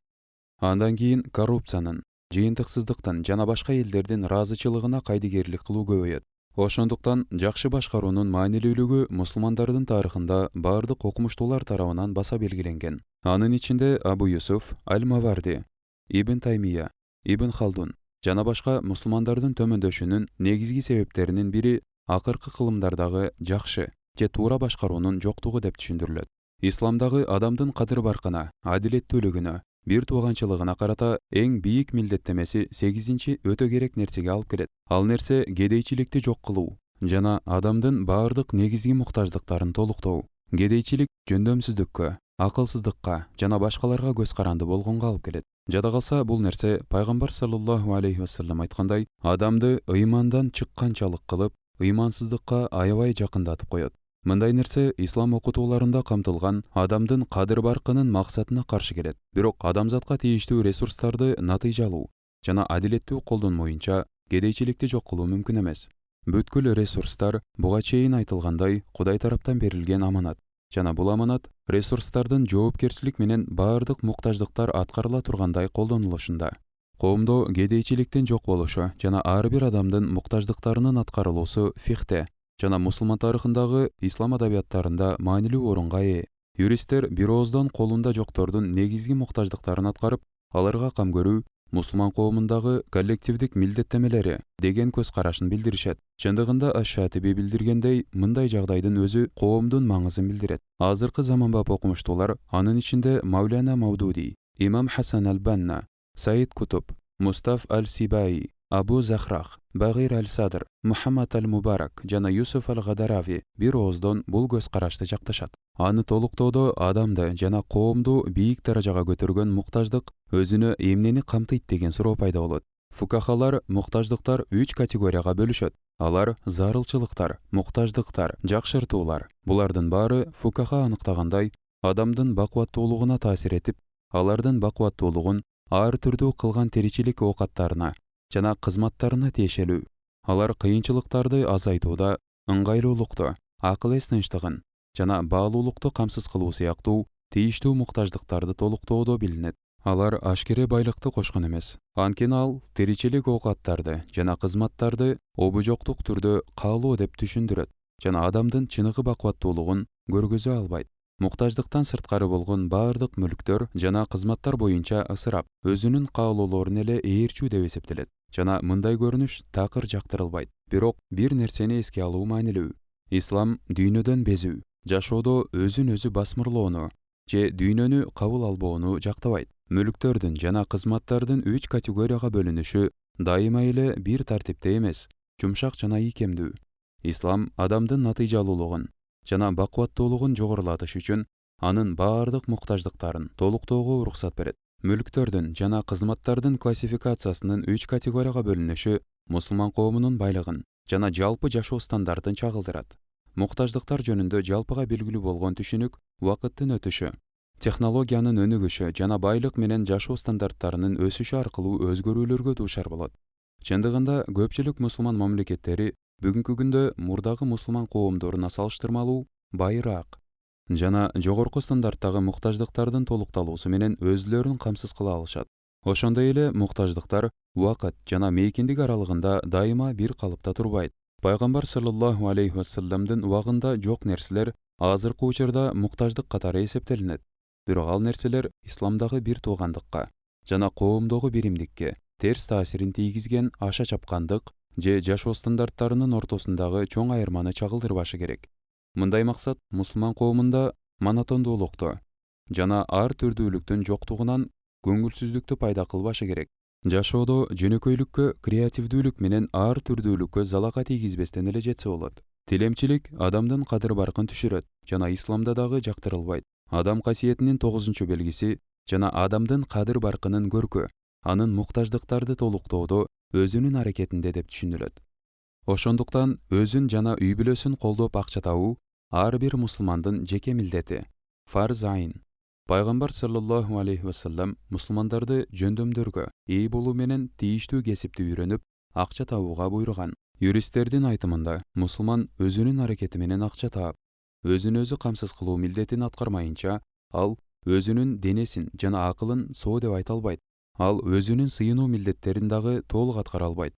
Андан кийин коррупциянын, жыйынтыксыздыктын жана башка элдердин ыраазычылыгына кайдыгерлик кылуу көбөйөт. Ошондуктан жакшы башкаруунун маанилүүлүгү мусулмандардын тарыхында бардык окумуштуулар тарабынан баса белгиленген. Анын ичинде Абу Юсуф Аль-Маварди, Ибн Таймия, Ибн Халдун жана башка мусулмандардын төмөндөшүнүн негизги себептеринин бири акыркы кылымдардагы жакшы же туура башкаруунун жоктугу деп түшүндүрүлөт. Исламдагы адамдын кадыр-баркына, адилеттүүлүгүнө, бир тууганчылыгына карата эң бийик милдеттемеси 8-чи өтө керек нерсеге алып келет. Ал нерсе кедейчиликти жок кылуу жана адамдын баардык негизги муктаждыктарын толуктоо. Кедейчилик жөндөмсүздүккө, акылсыздыкка жана башкаларга көз каранды болгонго алып келет. Жада калса, бул нерсе пайгамбар саллаллаху алейхи вассалам айткандай, адамды ыймандан чыкканчалык кылып, ыймансыздыкка аябай жакындатып коет. Мындай нерсе ислам окутууларында камтылган адамдын кадыр баркынын максатына каршы келет. Бирок адамзатка тийиштүү ресурстарды натыйжалуу жана адилеттүү колдонмоюнча кедейчиликти жок кылуу мүмкүн эмес. Бүткүл ресурстар буга чейин айтылгандай Кудай тараптан берилген аманат. Жана бул аманат ресурстардын жоопкерчилик менен баардык муктаждыктар аткарыла тургандай колдонулушунда. Коомдо кедейчиликтин жок болушу жана ар бир адамдын муктаждыктарынын аткарылуусу фихте жана мусулман тарыхындагы ислам адабияттарында маанилүү орунга ээ. Юристтер бир ооздон колунда жоктордун негизги муктаждыктарын аткарып, аларга кам көрүү мусулман коомундагы коллективдик милдеттемелери деген көз карашын билдиришет. Чындыгында Аш-Шатиби билдиргендей, мындай жагдайдын өзү коомдун маңызын билдирет. Азыркы заманбап окумуштуулар, анын ичинде Мауляна Маудуди, Имам Хасан аль-Банна, Саид Кутуб, Мустаф аль-Сибаи, Абу Захрах, Багир аль-Садр, Мухаммад аль-Мубарак жана Юсуф аль-Гадарави бир ооздон бул көз карашты жакташат. Аны толуктоодо адамды жана коомду бийик даражага көтөргөн муктаждык өзүнө эмнени камтыйт деген суроо пайда болот. Фукахалар муктаждыктар 3 категорияга бөлүшөт. Алар зарылчылыктар, муктаждыктар, жакшыртуулар. Булардын баары фукаха аныктагандай адамдын бакубаттуулугуна таасир этип, алардын бакубаттуулугун ар түрдүү кылган теричилик оокаттарына жана кызматтарына тиешелүү. Алар кыйынчылыктарды азайтууда ыңгайлуулукту, акыл эс тынчтыгын жана баалуулукту камсыз кылуу сыяктуу тийиштүү муктаждыктарды толуктоодо билинет. Алар ашкере байлыкты кошкон эмес. Анткени ал теричилик оокаттарды жана кызматтарды обужоктук түрдө каалоо деп түшүндүрөт жана адамдын чыныгы бакубаттуулугун көргөзө албайт. Муктаждыктан сырткары болгон баардык мүлктөр жана кызматтар боюнча ысырап, өзүнүн каалоолорун эле ээрчүү деп эсептелет жана мындай көрүнүш такыр жактырылбайт. Бирок бир нерсени эске алуу маанилүү. Ислам дүйнөдөн безүү, жашоодо өзүн өзү басмырлоону же дүйнөнү кабыл албоону жактабайт. Мүлктөрдүн жана кызматтардын 3 категорияга бөлүнүшү дайыма эле бир тартипте эмес, жумшак жана ийкемдүү. Ислам адамдын натыйжалуулугун жана бакубаттуулугун жогорулатыш үчүн анын баардык муктаждыктарын толуктоого уруксат берет. Мүлктөрдүн жана кызматтардын классификациясынын 3 категорияга бөлүнүшү мусулман коомунун байлыгын жана жалпы жашоо стандартын чагылдырат. Муктаждыктар жөнүндө жалпыга белгилүү болгон түшүнүк убакыттын өтүшү, технологиянын өнүгүшү жана байлык менен жашоо стандарттарынын өсүшү аркылуу өзгөрүүлөргө дуушар болот. Чындыгында көпчүлүк мусулман мамлекеттери бүгүнкү күндө мурдагы мусулман коомдоруна салыштырмалуу байыраак жана жогорку стандарттагы муктаждыктардын толукталуусу менен өзүлөрүн камсыз кыла алышат. Ошондой эле муктаждыктар убакыт жана мейкиндик аралыгында дайыма бир калыпта турбайт. Пайгамбар саллаллаху алейхи вассаламдын убагында жок нерселер азыркы учурда муктаждык катары эсептелинет. Бирок ал нерселер исламдагы бир туугандыкка жана коомдогу биримдикке терс таасирин тийгизген аша чапкандык же жашоо стандарттарынын ортосундагы чоң айырманы чагылдырбашы керек. Мындай максат мусулман коомунда монотондуулукту жана ар түрдүүлүктүн жоктугунан көңүлсүздүктү пайда кылбашы керек. Жашоодо жөнөкөйлүккө, креативдүүлүк менен ар түрдүүлүккө залака тийгизбестен эле жетсе болот. Тилемчилик адамдын кадыр баркын түшүрөт жана исламда дагы жактырылбайт. Адам касиетинин 9 белгиси жана адамдын кадыр баркынын көркү анын муктаждыктарды толуктоодо өзүнүн аракетинде деп түшүнүлөт. Ошондуктан өзүн жана үй бүлөсүн колдоп акча табуу ар бир мусулмандын жеке милдети. Фарз айын. Пайгамбар саллаллаху алейхи вассалам мусулмандарды жөндөмдөргө ээ болуу менен тийиштүү кесипти үйрөнүп, акча табууга буйруган. Юристтердин айтымында, мусулман өзүнүн аракети менен акча таап, өзүн өзү камсыз кылуу милдетин аткармайынча, ал өзүнүн денесин жана акылын соо деп айта албайт. Ал өзүнүн сыйынуу милдеттерин дагы толук аткара албайт.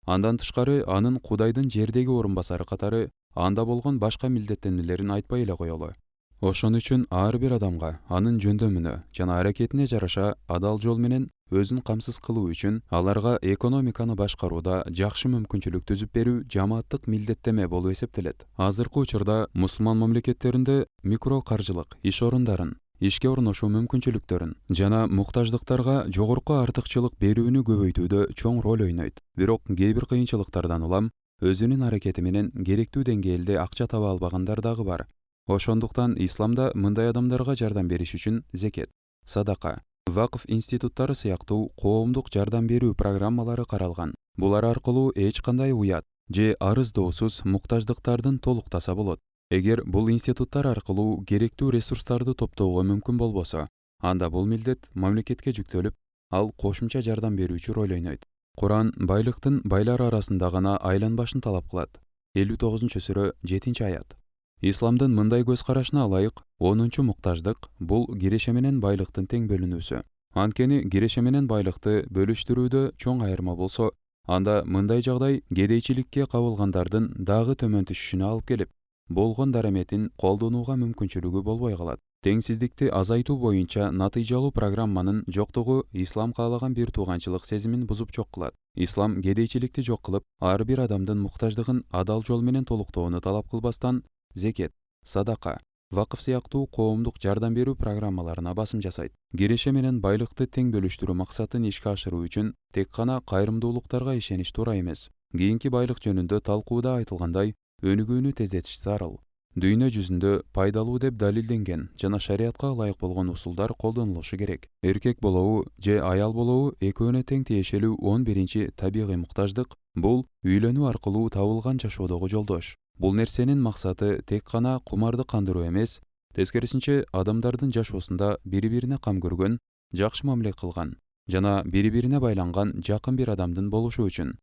Андан тышкары анын Кудайдын жердеги орун басары катары анда болгон башка милдеттенмелерин айтпай эле коелу. Ошон үчүн ар бир адамга анын жөндөмүнө жана аракетине жараша адал жол менен өзүн камсыз кылуу үчүн аларга экономиканы башкарууда жакшы мүмкүнчүлүк түзүп берүү жамааттык милдеттеме болуп эсептелет. Азыркы учурда мусулман мамлекеттеринде микро каржылык иш орундарын, ишке орношуу мүмкүнчүлүктөрүн жана муктаждыктарга жогорку артыкчылык берүүнү көбөйтүүдө чоң роль ойнойт. Бирок кээ бир кыйынчылыктардан улам өзүнүн аракети менен керектүү деңгээлде акча таба албагандар дагы бар. Ошондуктан исламда мындай адамдарга жардам бериш үчүн зекет, садака, вакф институттары сыяктуу коомдук жардам берүү программалары каралган. Булар аркылуу эч кандай уят же арыздоосуз муктаждыктардын толуктаса болот. Эгер бул институттар аркылуу керектүү ресурстарды топтоого мүмкүн болбосо, анда бул милдет мамлекетке жүктөлүп, ал кошумча жардам берүүчү роль ойнойт. Куран байлыктын байлар арасында гана айланбашын талап кылат. 59-сүрө 7-аят. Исламдын мындай көз карашына ылайык 10-чу муктаждык бул киреше менен байлыктын тең бөлүнүүсү. Анткени киреше менен байлыкты бөлүштүрүүдө чоң айырма болсо, анда мындай жагдай кедейчиликке кабылгандардын дагы төмөн түшүшүнө алып келип, болгон дараметин колдонууга мүмкүнчүлүгү болбой калат. Теңсиздикти азайтуу боюнча натыйжалуу программанын жоктугу ислам каалаган бир тууганчылык сезимин бузуп жок кылат. Ислам кедейчиликти жок кылып, ар бир адамдын муктаждыгын адал жол менен толуктоону талап кылбастан, зекет, садака, вакыф сыяктуу коомдук жардам берүү программаларына басым жасайт. Киреше менен байлыкты тең бөлүштүрүү максатын ишке ашыруу үчүн тек гана кайрымдуулуктарга ишенич туура эмес. Кийинки байлык жөнүндө талкууда айтылгандай, өнүгүүнү тездетиш зарыл. Дүйнө жүзүндө пайдалуу деп далилденген жана шариатка ылайык болгон усулдар колдонулушу керек. Эркек болобу же аял болобу экөөнө тең тиешелүү 11-чи табигый муктаждык бул үйлөнүү аркылуу табылган жашоодогу жолдош. Бул нерсенин максаты тек гана кумарды кандыруу эмес, тескерисинче адамдардын жашоосунда бири-бирине кам көргөн, жакшы мамиле кылган жана бири-бирине байланган жакын бир адамдын болушу үчүн.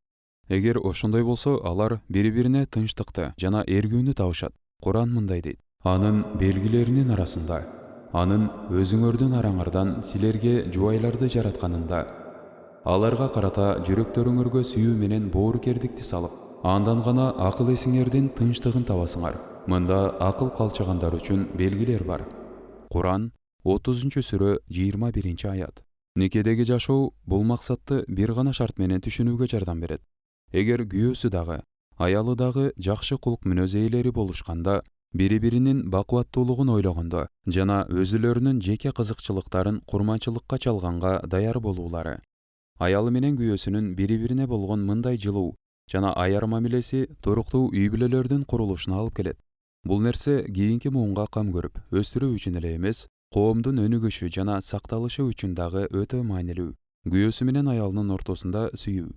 Эгер ошондой болсо, алар бири-бирине тынчтыкты жана эргүүнү табышат. Куран мындай дейт: анын белгилеринин арасында, анын өзүңөрдүн араңардан силерге жубайларды жаратканында, аларга карата жүрөктөрүңөргө сүйүү менен боорукердикти салып, андан гана акыл эсиңердин тынчтыгын табасыңар. Мында акыл калчагандар үчүн белгилер бар. Куран 30-сүрө 21-аят. Некедеги жашоо бул максатты бир гана шарт менен түшүнүүгө жардам берет. Эгер күйөөсү дагы, аялы дагы жакшы кулк мүнөз ээлери болушканда, бири-биринин бакубаттуулугун ойлогондо жана өзүлөрүнүн жеке кызыкчылыктарын курманчылыкка чалганга даяр болуулары, аялы менен күйөөсүнүн бири-бирине болгон мындай жылуу жана аяр мамилеси туруктуу үй бүлөлөрдүн курулушуна алып келет. Бул нерсе кийинки муунга кам көрүп, өстүрүү үчүн эле эмес, коомдун өнүгүшү жана сакталышы үчүн дагы өтө маанилүү. Күйөөсү менен аялынын ортосунда сүйүү,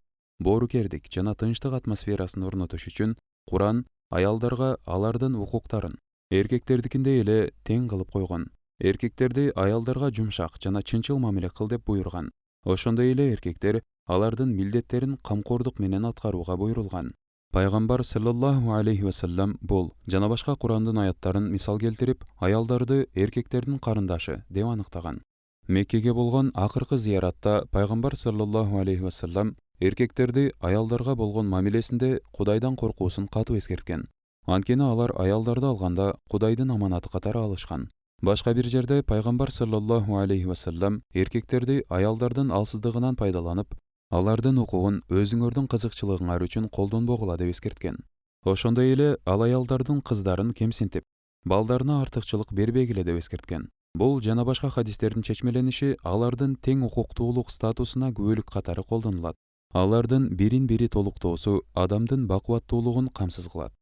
боорукердик жана тынчтык атмосферасын орнотуш үчүн Куран аялдарга алардын укуктарын эркектердикиндей эле тең кылып койгон. Эркектерди аялдарга жумшак жана чынчыл мамиле кыл деп буйруган. Ошондой эле эркектер алардын милдеттерин камкордук менен аткарууга буйрулган. Пайгамбар саллаллаху алейхи вассалам бул жана башка Курандын аяттарын мисал келтирип, аялдарды эркектердин карындашы деп аныктаган. Меккеге болгон акыркы зияратта Пайгамбар саллаллаху алейхи вассалам эркектерди аялдарга болгон мамилесинде Кудайдан коркуусун катуу эскерткен. Анткени алар аялдарды алганда Кудайдын аманаты катары алышкан. Башка бир жерде Пайгамбар саллаллаху алейхи вассалам эркектерди аялдардын алсыздыгынан пайдаланып, алардын укугун өзүңөрдүн кызыкчылыгыңар үчүн колдонбогула деп эскерткен. Ошондой эле ал аялдардын кыздарын кемсинтип, балдарына артыкчылык бербегиле деп эскерткен. Бул жана башка хадистердин чечмелениши алардын тең укуктуулук статусуна күбөлүк катары колдонулат. Алардын бирин-бири толуктоосу адамдын бакубаттуулугун камсыз кылат.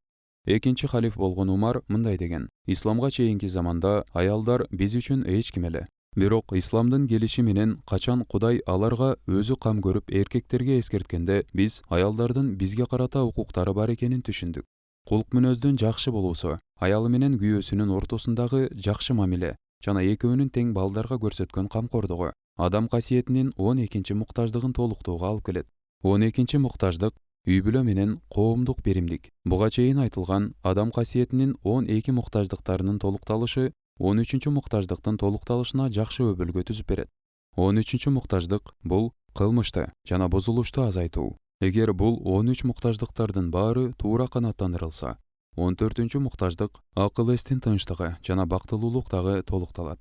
Экинчи халиф болгон Умар мындай деген: исламга чейинки заманда аялдар биз үчүн эч ким эле. Бирок исламдын келиши менен качан Кудай аларга өзү кам көрүп эркектерге эскерткенде, биз аялдардын бизге карата укуктары бар экенин түшүндүк. Кулк мүнөздүн жакшы болуусу, аялы менен күйөөсүнүн ортосундагы жакшы мамиле жана экөөнүн тең балдарга көрсөткөн камкордугу адам касиетинин 12-чи муктаждыгын толуктоого алып келет. 12-чи муктаждык үй бүлө менен коомдук беримдик. Буга чейин айтылган адам касиетинин 12 муктаждыктарынын толукталышы 13-чү муктаждыктын толукталышына жакшы өбөлгө түзүп берет. 13-чү муктаждык бул кылмышты жана бузулушту азайтуу. Эгер бул 13 муктаждыктардын баары туура канааттандырылса, 14-чү муктаждык акыл эстин тынчтыгы жана бактылуулук дагы толукталат.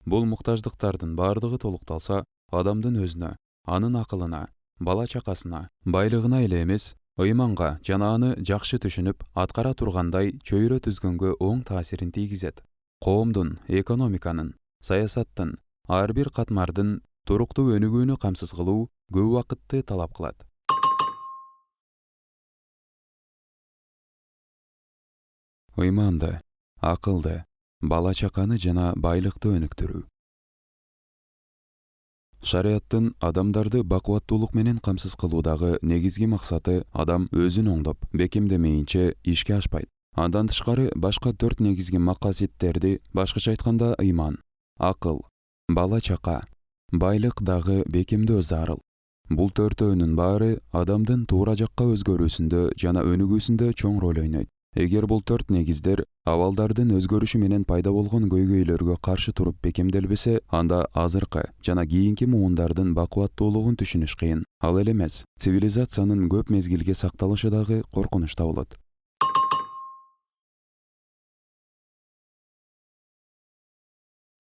Бул муктаждыктардын баардыгы толукталса, адамдын өзүнө, анын акылына, бала чакасына, байлыгына эле эмес, ыйманга жана аны жакшы түшүнүп, аткара тургандай чөйрө түзгөнгө оң таасирин тийгизет. Коомдун, экономиканын, саясаттын, ар бир катмардын туруктуу өнүгүүнү камсыз кылуу көп убакытты талап кылат. Ыйманды, акылды, бала чаканы жана байлыкты өнүктүрүү. Шариаттын адамдарды бакубаттуулук менен камсыз кылуудагы негизги максаты адам өзүн оңдоп, бекемдемейинче ишке ашпайт. Андан тышкары башка 4 негизги макаситтерди, башкача айтканда ыйман, акыл, бала чака, байлык дагы бекемдөө зарыл. Бул төртөөнүн баары адамдын туура жакка өзгөрүүсүндө жана өнүгүүсүндө чоң роль ойнойт. Эгер бул 4 негиздер абалдардын өзгөрүшү менен пайда болгон көйгөйлөргө каршы туруп бекемделбесе, анда азыркы жана кийинки муундардын бакубаттуулугун түшүнүш кыйын. Ал эле эмес, цивилизациянын көп мезгилге сакталышы дагы коркунучта болот.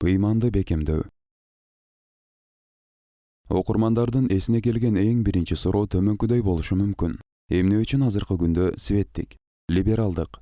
Ыйманды бекемдөө. Окурмандардын эсине келген эң биринчи суроо төмөнкүдөй болушу мүмкүн. Эмне үчүн азыркы күндө светтик, либералдык,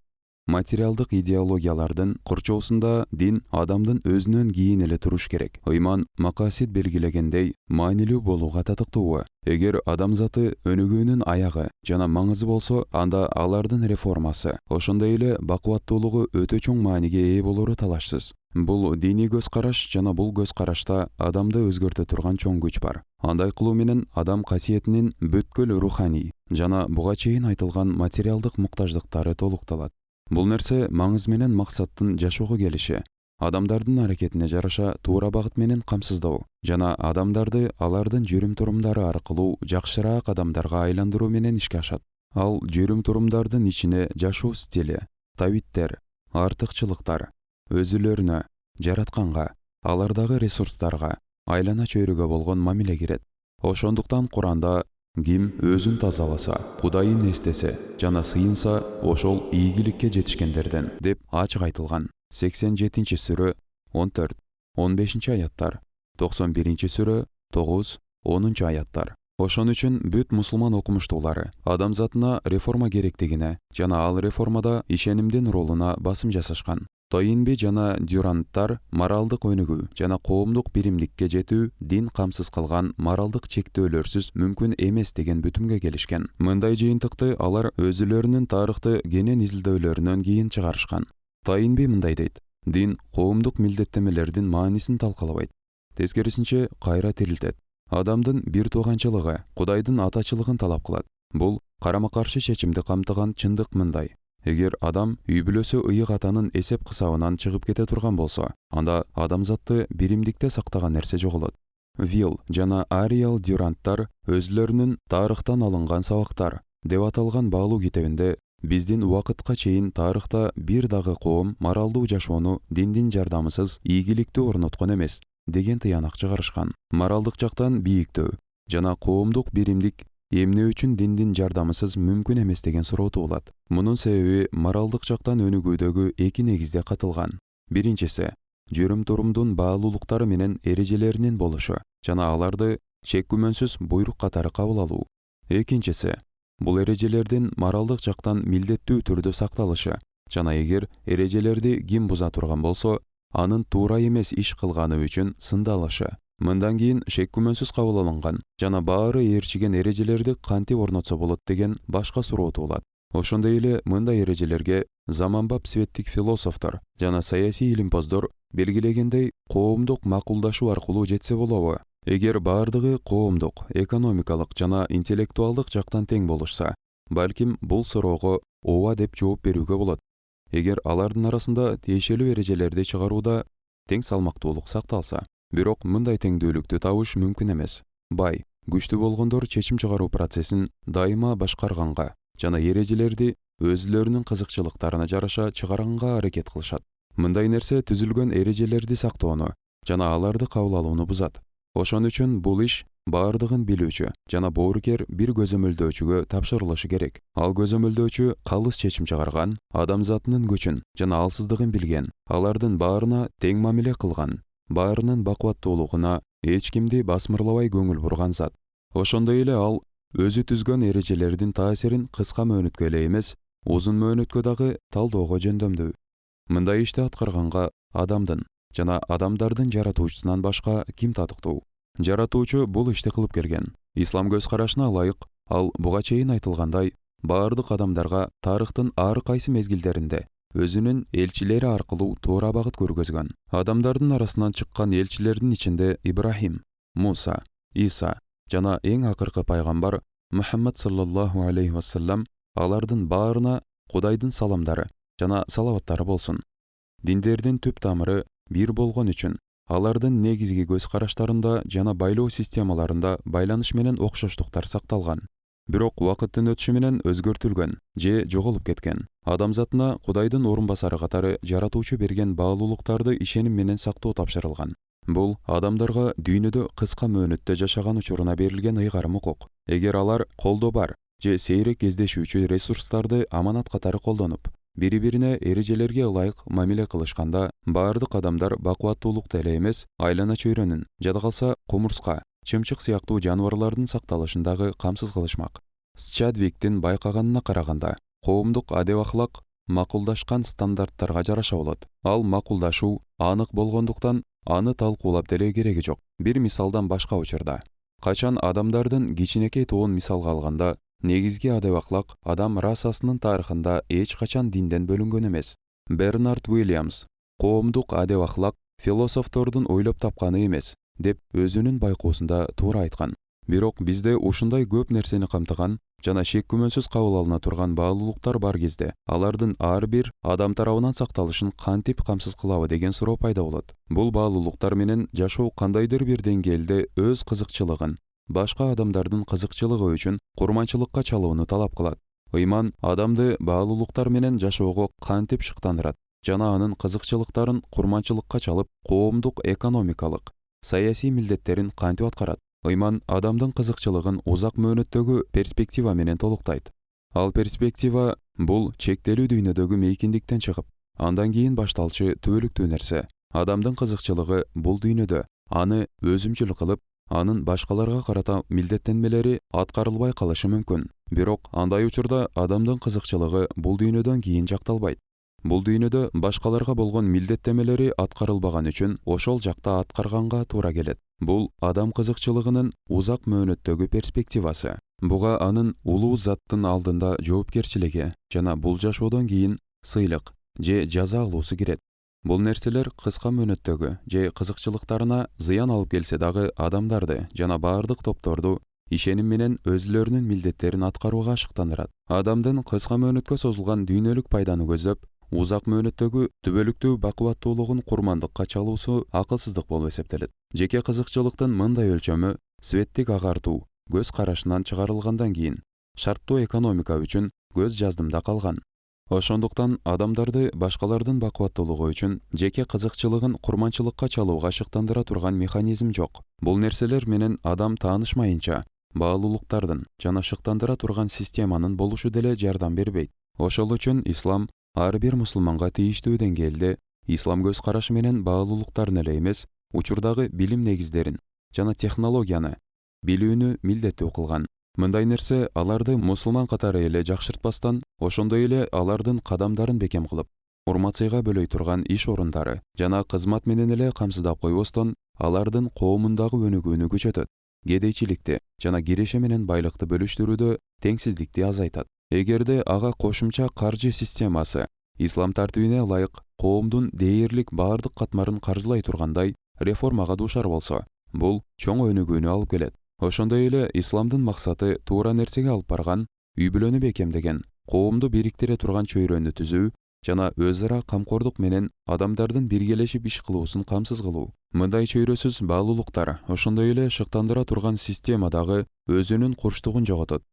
материалдык идеологиялардын курчоосунда дин адамдын өзүнөн кийин эле туруш керек? Ыйман макасит белгилегендей маанилүү болууга татыктуубу? Эгер адамзаты өнүгүүнүн аягы жана маңызы болсо, анда алардын реформасы, ошондой эле бакубаттуулугу өтө чоң мааниге ээ болору талашсыз. Бул диний көз караш жана бул көз карашта адамды өзгөртө турган чоң күч бар. Андай кылуу менен адам касиетинин бүткүл руханий жана буга чейин айтылган материалдык муктаждыктары толукталат. Бул нерсе маңыз менен максаттын жашоого келиши, адамдардын аракетине жараша туура багыт менен камсыздоо жана адамдарды алардын жүрүм-турумдары аркылуу жакшыраак адамдарга айландыруу менен ишке ашат. Ал жүрүм-турумдардын ичине жашоо стили, табиттер, артыкчылыктар, өзүлөрүнө, жаратканга, алардагы ресурстарга, айлана чөйрөгө болгон мамиле кирет. Ошондуктан Куранда ким өзүн тазаласа, Кудайын эстесе жана сыйынса, ошол ийгиликке жетишкендерден деп ачык айтылган. 87-сүрө 14-15 аяттар, 91-сүрө 9-10 аяттар. Ошон үчүн бүт мусулман окумуштуулары адамзатына реформа керектигине жана ал реформада ишенимдин ролуна басым жасашкан. Тоинби жана Дюранттар моралдык өнүгүү жана коомдук биримдикке жетүү дин камсыз кылган моралдык чектөөлөрсүз мүмкүн эмес деген бүтүмгө келишкен. Мындай жыйынтыкты алар өзүлөрүнүн тарыхты кенен изилдөөлөрүнөн кийин чыгарышкан. Тоинби мындай дейт: дин коомдук милдеттемелердин маанисин талкалабайт. Тескерисинче кайра тирилтет. Адамдын бир тууганчылыгы, Кудайдын атачылыгын талап кылат. Бул карама-каршы чечимди камтыган чындык мындай: эгер адам үй бүлөсү ыйык атанын эсеп кысабынан чыгып кете турган болсо, анда адамзатты биримдикте сактаган нерсе жоголот. Вилл жана Ариал Дюранттар өзүлөрүнүн тарыхтан алынган сабактар деп аталган баалуу китебинде биздин убакытка чейин тарыхта бир дагы коом моралдуу жашоону диндин жардамысыз ийгиликтүү орноткон эмес деген тыянак чыгарышкан. Моралдык жактан бийиктөө жана коомдук биримдик эмне үчүн диндин жардамысыз мүмкүн эмес деген суроо туулат. Мунун себеби моралдык жактан өнүгүүдөгү эки негизде катылган. Биринчиси жүрүм-турумдун баалуулуктары менен эрежелеринин болушу жана аларды чек күмөнсүз буйрук катары кабыл алуу. Экинчиси бул эрежелердин моралдык жактан милдеттүү түрдө сакталышы жана эгер эрежелерди ким буза турган болсо, анын туура эмес иш кылганы үчүн сындалышы. Мындан кийин шек күмөнсүз кабыл алынган жана баары ээрчиген эрежелерди кантип орнотсо болот деген башка суроо туулат. Ошондой эле мындай эрежелерге заманбап светтик философтор жана саясий илимпоздор белгилегендей коомдук макулдашуу аркылуу жетсе болобу? Эгер баардыгы коомдук, экономикалык жана интеллектуалдык жактан тең болушса, балким бул суроого ооба деп жооп берүүгө болот. Эгер алардын арасында тиешелүү эрежелерди чыгарууда тең салмактуулук сакталса. Бирок мындай теңдүүлүктү табыш мүмкүн эмес. Бай, күчтүү болгондор чечим чыгаруу процессин дайыма башкарганга жана эрежелерди өзүлөрүнүн кызыкчылыктарына жараша чыгарганга аракет кылышат. Мындай нерсе түзүлгөн эрежелерди сактоону жана аларды кабыл алууну бузат. Ошон үчүн бул иш баардыгын билүүчү жана боорукер бир көзөмөлдөөчүгө тапшырылышы керек. Ал көзөмөлдөөчү калыс чечим чыгарган, адамзатынын күчүн жана алсыздыгын билген, алардын баарына тең мамиле кылган, баарынын бакубаттуулугуна эч кимди басмырлабай көңүл бурган зат. Ошондой эле ал өзү түзгөн эрежелердин таасирин кыска мөөнөткө эле эмес, узун мөөнөткө дагы талоого жөндөмдүү. Мындай ишти аткарганга адамдын жана адамдардын жаратуучусунан башка ким татыктуу? Жаратуучу бул ишти кылып келген. Ислам көз карашына ылайык, ал буга чейин айтылгандай, баардык адамдарга тарыхтын ар кайсы мезгилдеринде өзүнүн элчилери аркылуу туура багыт көргөзгөн. Адамдардын арасынан чыккан элчилердин ичинде Ибрахим, Муса, Иса жана эң акыркы пайгамбар Мухаммад саллаллаху алейхи вассалам, алардын баарына Кудайдын саламдары жана салаваттары болсун. Диндердин түп тамыры бир болгон үчүн алардын негизги көз караштарында жана байлоо системаларында байланыш менен окшоштуктар сакталган. Бирок убакыттын өтүшү менен өзгөртүлгөн же жоголуп кеткен. Адамзатына Кудайдын орун басары катары жаратуучу берген баалуулуктарды ишеним менен сактоо тапшырылган. Бул адамдарга дүйнөдө кыска мөөнөттө жашаган учуруна берилген ыйгарым укук. Эгер алар колдо бар же сейрек кездешүүчү ресурстарды аманат катары колдонуп, бири-бирине эрежелерге ылайык мамиле кылышканда, баардык адамдар бакубаттуулукта эле эмес, айлана чөйрөнүн, жада калса кумурска, чымчык сыяктуу жаныбарлардын сакталышын дагы камсыз кылышмак. Чадвиктин байкаганына караганда, коомдук адеп-ахлак макулдашкан стандарттарга жараша болот. Ал макулдашуу анык болгондуктан аны талкуулап деле кереги жок. Бир мисалдан башка учурда, качан адамдардын кичинекей тобун мисалга алганда, негизги адеп-ахлак адам расасынын тарыхында эч качан динден бөлүнгөн эмес. Бернард Уильямс коомдук адеп-ахлак философтордун ойлоп тапканы эмес деп өзүнүн байкоосунда туура айткан. Бирок бизде ушундай көп нерсени камтыган жана шек күмөнсүз кабыл алына турган баалуулуктар бар кезде, алардын ар бир адам тарабынан сакталышын кантип камсыз кылабы деген суроо пайда болот. Бул баалуулуктар менен жашоо кандайдыр бир деңгээлде өз кызыкчылыгын башка адамдардын кызыкчылыгы үчүн курманчылыкка чалууну талап кылат. Ыйман адамды баалуулуктар менен жашоого кантип шыктандырат жана анын кызыкчылыктарын курманчылыкка чалып, коомдук экономикалык, саясий милдеттерин кантип аткарат. Ыйман адамдын кызыкчылыгын узак мөөнөттөгү перспектива менен толуктайт. Ал перспектива бул чектелүү дүйнөдөгү мейкиндиктен чыгып, андан кийин башталчу түбөлүктүү нерсе. Адамдын кызыкчылыгы бул дүйнөдө аны өзүмчүл кылып, анын башкаларга карата милдеттенмелери аткарылбай калышы мүмкүн. Бирок андай учурда адамдын кызыкчылыгы бул дүйнөдөн кийин жакталбайт. Бул дүйнөдө башкаларга болгон милдеттемелери аткарылбаган үчүн ошол жакта аткарганга туура келет. Бул адам кызыкчылыгынын узак мөөнөттөгү перспективасы. Буга анын улуу заттын алдында жоопкерчилиги жана бул жашоодон кийин сыйлык же жаза алуусу кирет. Бул нерселер кыска мөөнөттөгү же кызыкчылыктарына зыян алып келсе дагы адамдарды жана баардык топторду ишеним менен өзүлөрүнүн милдеттерин аткарууга шыктандырат. Адамдын кыска мөөнөткө созулган дүйнөлүк пайданы көздөп, узак мөөнөттөгү түбөлүктүү бакубаттуулугун курмандыкка чалуусу акылсыздык болуп эсептелет. Жеке кызыкчылыктын мындай өлчөмү светтик агартуу көз карашынан чыгарылгандан кийин шарттуу экономика үчүн көз жаздымда калган. Ошондуктан адамдарды башкалардын бакубаттуулугу үчүн жеке кызыкчылыгын курманчылыкка чалууга шыктандыра турган механизм жок. Бул нерселер менен адам таанышмайынча баалуулуктардын жана шыктандыра турган системанын болушу деле жардам бербейт. Ошол үчүн ислам ар бир мусулманга тийиштүү деңгээлде ислам көз карашы менен баалуулуктарын эле эмес, учурдагы билим негиздерин жана технологияны билүүнү милдеттүү кылган. Мындай нерсе аларды мусулман катары эле жакшыртпастан, ошондой эле алардын кадамдарын бекем кылып, урмат-сыйга бөлөй турган иш орундары жана кызмат менен эле камсыздап койбостон, алардын коомундагы өнүгүүнү күчөтөт, кедейчиликти жана киреше менен байлыкты бөлүштүрүүдө теңсиздикти азайтат. Эгерде ага кошумча каржы системасы ислам тартибине ылайык коомдун дээрлик баардык катмарын каржылай тургандай реформага дуушар болсо, бул чоң өнүгүүнү алып келет. Ошондой эле исламдын максаты туура нерсеге алып барган, үй-бүлөнү бекемдеген, коомду бириктире турган чөйрөнү түзүү жана өз ара камкордук менен адамдардын биргелешип иш кылуусун камсыз кылуу. Мындай чөйрөсүз баалуулуктар ошондой эле шыктандыра турган системадагы өзүнүн курчтугун жоготот.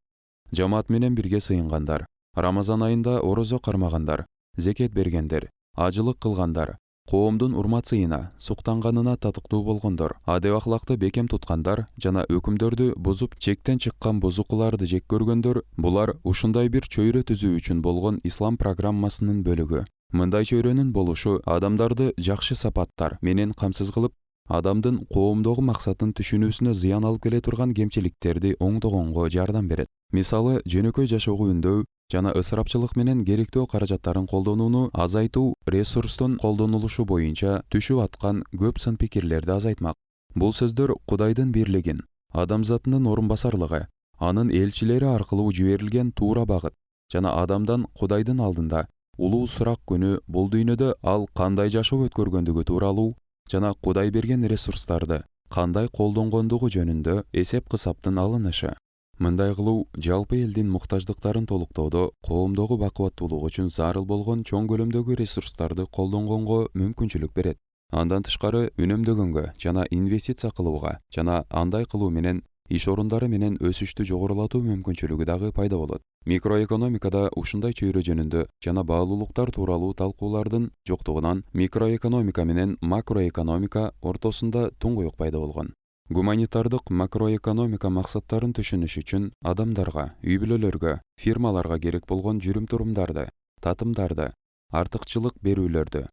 Жамаат менен бирге сыйынгандар, Рамазан айында орозо кармагандар, зекет бергендер, ажылык кылгандар, коомдун урмат-сыйына, суктанганына татыктуу болгондор, адеп-ахлакты бекем туткандар жана өкүмдөрдү бузуп чектен чыккан бузукуларды жек көргөндөр, булар ушундай бир чөйрө түзүү үчүн болгон ислам программасынын бөлүгү. Мындай чөйрөнүн болушу адамдарды жакшы сапаттар менен камсыз кылып, адамдын коомдогу максатын түшүнүүсүнө зыян алып келе турган кемчиликтерди оңдогонго жардам берет. Мисалы, жөнөкөй жашоого үндөв жана ысырапчылык менен керектүү каражаттарын колдонууну азайтуу, ресурстун колдонулушу боюнча түшүп аткан көп сын пикирлерди азайтмак. Бул сөздөр Кудайдын бирлигин, адамзатынын орун басарлыгы, анын элчилери аркылуу жиберилген туура багыт жана адамдан Кудайдын алдында улуу сурак күнү бул дүйнөдө ал кандай жашоо өткөргөндүгү тууралуу жана Кудай берген ресурстарды кандай колдонгондугу жөнүндө эсеп-кысаптын алынышы. Мындай кылуу жалпы элдин муктаждыктарын толуктоодо коомдогу бакубаттуулук үчүн зарыл болгон чоң көлөмдөгү ресурстарды колдонгонго мүмкүнчүлүк берет. Андан тышкары үнөмдөгөнгө жана инвестиция кылууга жана андай кылуу менен иш орундары менен өсүштү жогорулатуу мүмкүнчүлүгү дагы пайда болот. Микроэкономикада ушундай чөйрө жөнүндө жана баалуулуктар тууралуу талкуулардын жоктугунан микроэкономика менен макроэкономика ортосунда туңгуюк пайда болгон. Гуманитардык макроэкономика максаттарын түшүнүш үчүн адамдарга, үй-бүлөлөргө, фирмаларга керек болгон жүрүм-турумдарды, татымдарды, артыкчылык берүүлөрдү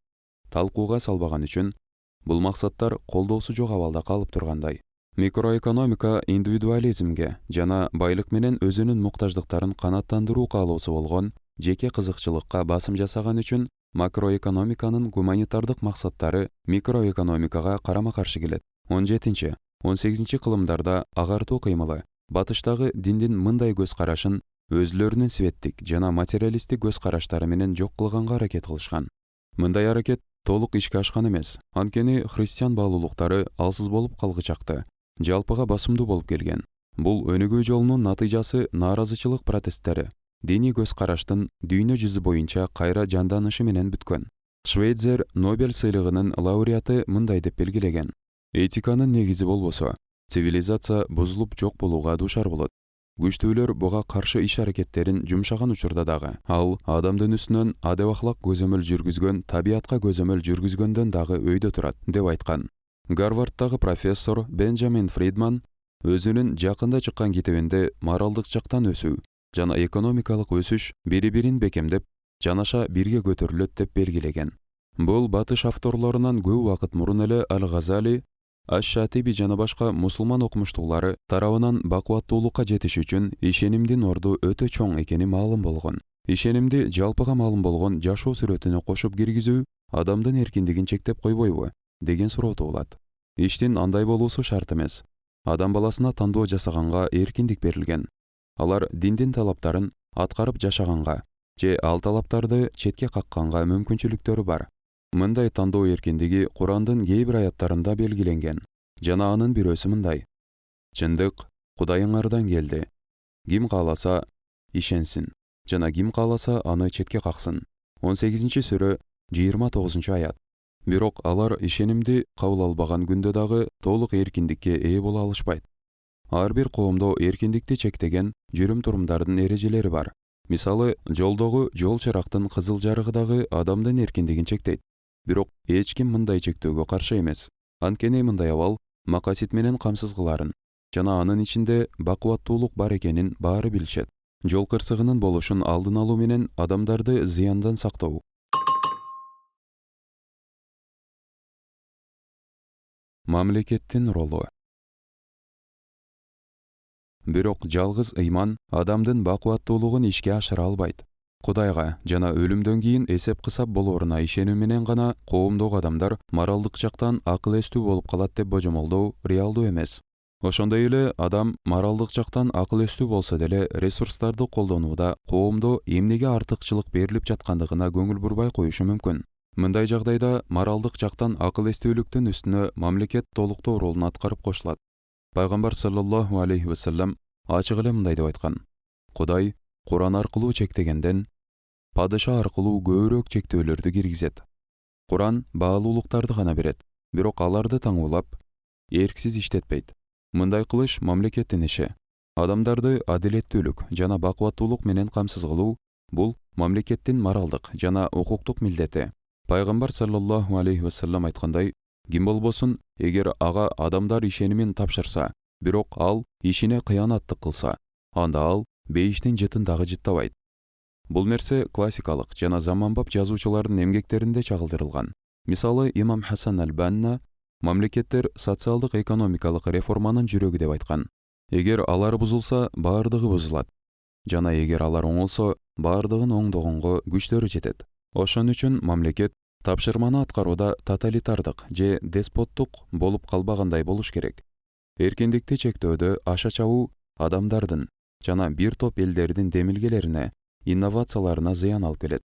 талкууга салбаган үчүн бул максаттар колдоосу жок абалда калып тургандай. Микроэкономика индивидуализмге жана байлык менен өзүнүн муктаждыктарын канааттандыруу каалоосу болгон жеке кызыкчылыкка басым жасаган үчүн макроэкономиканын гуманитардык максаттары микроэкономикага карама-каршы келет. 17-18 кылымдарда агартуу кыймылы батыштагы диндин мындай көз карашын өзүлөрүнүн светтик жана материалисттик көз караштары менен жок кылганга аракет кылышкан. Мындай аракет толук ишке ашкан эмес, анткени христиан баалуулуктары алсыз болуп калгычакты, жалпыга басымдуу болуп келген. Бул өнүгүү жолунун натыйжасы нааразычылык протесттери, диний көз караштын дүйнө жүзү боюнча кайра жанданышы менен бүткөн. Швейцер Нобель сыйлыгынын лауреаты мындай деп белгилеген: этиканын негизи болбосо, цивилизация бузулуп жок болууга дуушар болот. Күчтүүлөр буга каршы иш аракеттерин жумшаган учурда дагы ал адамдын үстүнөн адеп-ахлак көзөмөл жүргүзгөн, табиатка көзөмөл жүргүзгөндөн дагы өйдө турат деп айткан. Гарвардтагы профессор Бенджамин Фридман өзүнүн жакында чыккан китебинде моралдык жактан өсүү жана экономикалык өсүш бири-бирин бекемдеп, жанаша бирге көтөрүлөт деп белгилеген. Бул батыш авторлорунан көп убакыт мурун эле Аль-Газали, Аш-Шатиби жана башка мусулман окумуштуулары тарабынан бакубаттуулукка жетиш үчүн ишенимдин орду өтө чоң экени маалым болгон. Ишенимди жалпыга маалым болгон жашоо сүрөтүнө кошуп киргизүү адамдын эркиндигин чектеп койбойбу деген суроо туулат. Иштин андай болуусу шарт эмес. Адам баласына тандоо жасаганга эркиндик берилген. Алар диндин талаптарын аткарып жашаганга же ал талаптарды четке какканга мүмкүнчүлүктөрү бар. Мындай тандоо эркиндиги Курандын кээ бир аяттарында белгиленген. Жана анын бирөөсү мындай: чындык Кудайыңардан келди. Ким кааласа ишенсин, жана ким кааласа аны четке каксын. 18-сүрө 29-аят. Бирок алар ишенимди кабыл албаган күндө дагы толук эркиндикке ээ боло алышпайт. Ар бир коомдо эркиндикти чектеген жүрүм-турумдардын эрежелери бар. Мисалы, жолдогу жол чырактын кызыл жарыгы дагы адамдын эркиндигин чектейт. Бирок эч ким мындай чектөөгө каршы эмес. Анткени мындай абал макасит менен камсыз кыларын жана анын ичинде бакубаттуулук бар экенин баары билишет. Жол кырсыгынын болушун алдын алуу менен адамдарды зыяндан сактоо. Мамлекеттин ролу. Бирок жалгыз ыйман адамдын бакубаттуулугун ишке ашыра албайт. Кудайга жана өлүмдөн кийин эсеп-кысап болооруна ишенүү менен гана коомдогу адамдар моралдык жактан акыл эстүү болуп калат деп божомолдоо реалдуу эмес. Ошондой эле адам моралдык жактан акыл эстүү болсо деле ресурстарды колдонууда коомдо эмнеге артыкчылык берилип жаткандыгына көңүл бурбай коюшу мүмкүн. Мындай жагдайда моралдык жактан акыл эстүүлүктүн үстүнө мамлекет толуктоо ролун аткарып кошулат. Пайгамбар саллаллаху алейхи ва саллям ачык эле мындай деп айткан: Кудай Куран аркылуу чектегенден падыша аркылуу көбүрөөк чектөөлөрдү киргизет. Куран баалуулуктарды гана берет, бирок аларды таңуулап, эрксиз иштетпейт. Мындай кылыш мамлекеттин иши. Адамдарды адилеттүүлүк жана бакубаттуулук менен камсыз кылуу бул мамлекеттин моралдык жана укуктук милдети. Пайгамбар саллаллаху алейхи ва саллям айткандай: ким болбосун, эгер ага адамдар ишенимин тапшырса, бирок ал ишине кыянаттык кылса, анда ал бейиштин жытын дагы жыттабайт. Бул нерсе классикалык жана заманбап жазуучулардын эмгектеринде чагылдырылган. Мисалы, Имам Хасан аль-Банна мамлекеттер социалдык экономикалык реформанын жүрөгү деп айткан. Эгер алар бузулса, баардыгы бузулат. Жана эгер алар оңолсо, баардыгын оңдогонго күчтөрү жетет. Ошон үчүн мамлекет тапшырманы аткарууда тоталитардык же деспоттук болуп калбагандай болуш керек. Эркиндикти чектөөдө аша чабуу адамдардын жана бир топ элдердин демилгелерине, инновацияларына зыян алып келет.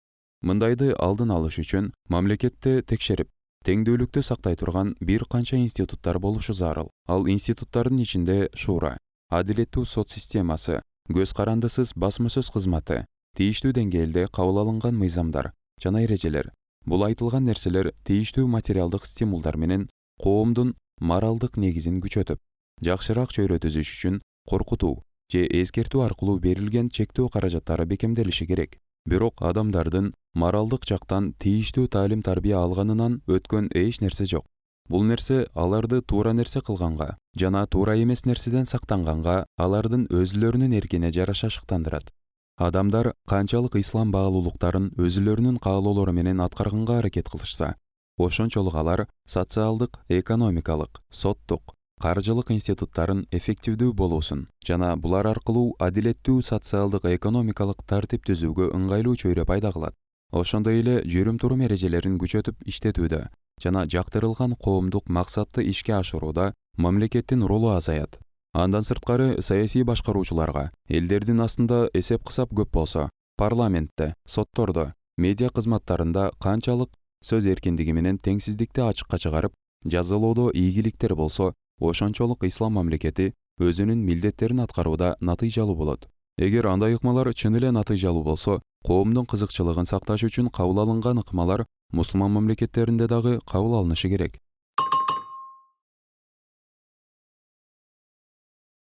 Мындайды алдын алыш үчүн мамлекетте текшерип, теңдүүлүктү сактай турган бир канча институттар болушу зарыл. Ал институттардын ичинде шура, адилеттүү сот системасы, көз карандысыз басма сөз кызматы, тийиштүү деңгээлде кабыл алынган мыйзамдар жана эрежелер. Бул айтылган нерселер тийиштүү материалдык стимулдар менен коомдун моралдык негизин күчөтүп, жакшыраак чөйрө түзүш үчүн коркутуу же эскертүү аркылуу берилген чектөө каражаттары бекемделиши керек. Бирок адамдардын моралдык жактан тийиштүү таалим тарбия алганынан өткөн эч нерсе жок. Бул нерсе аларды туура нерсе кылганга жана туура эмес нерседен сактанганга алардын өзүлөрүнүн эркине жараша шыктандырат. Адамдар канчалык ислам баалуулуктарын өзүлөрүнүн каалоолору менен аткарганга аракет кылышса, ошончолук алар социалдык, экономикалык, соттук, каржылык институттарын эффективдүү болуусун жана булар аркылуу адилеттүү социалдык, экономикалык тартип түзүүгө ыңгайлуу чөйрө пайда кылат. Ошондой эле жүрүм-турум эрежелерин күчөтүп иштетүүдө жана жактырылган коомдук максатты ишке ашырууда мамлекеттин ролу азаят. Андан сырткары саясий башкаруучуларга элдердин астында эсеп-кысап көп болсо, парламентте, соттордо, медиа кызматтарында канчалык сөз эркиндиги менен теңсиздикти ачыкка чыгарып, жазалоодо ийгиликтер болсо, ошончолук ислам мамлекети өзүнүн милдеттерин аткарууда натыйжалуу болот. Эгер андай ыкмалар чын эле натыйжалуу болсо, коомдун кызыкчылыгын сакташ үчүн кабыл алынган ыкмалар мусулман мамлекеттеринде дагы кабыл алынышы керек.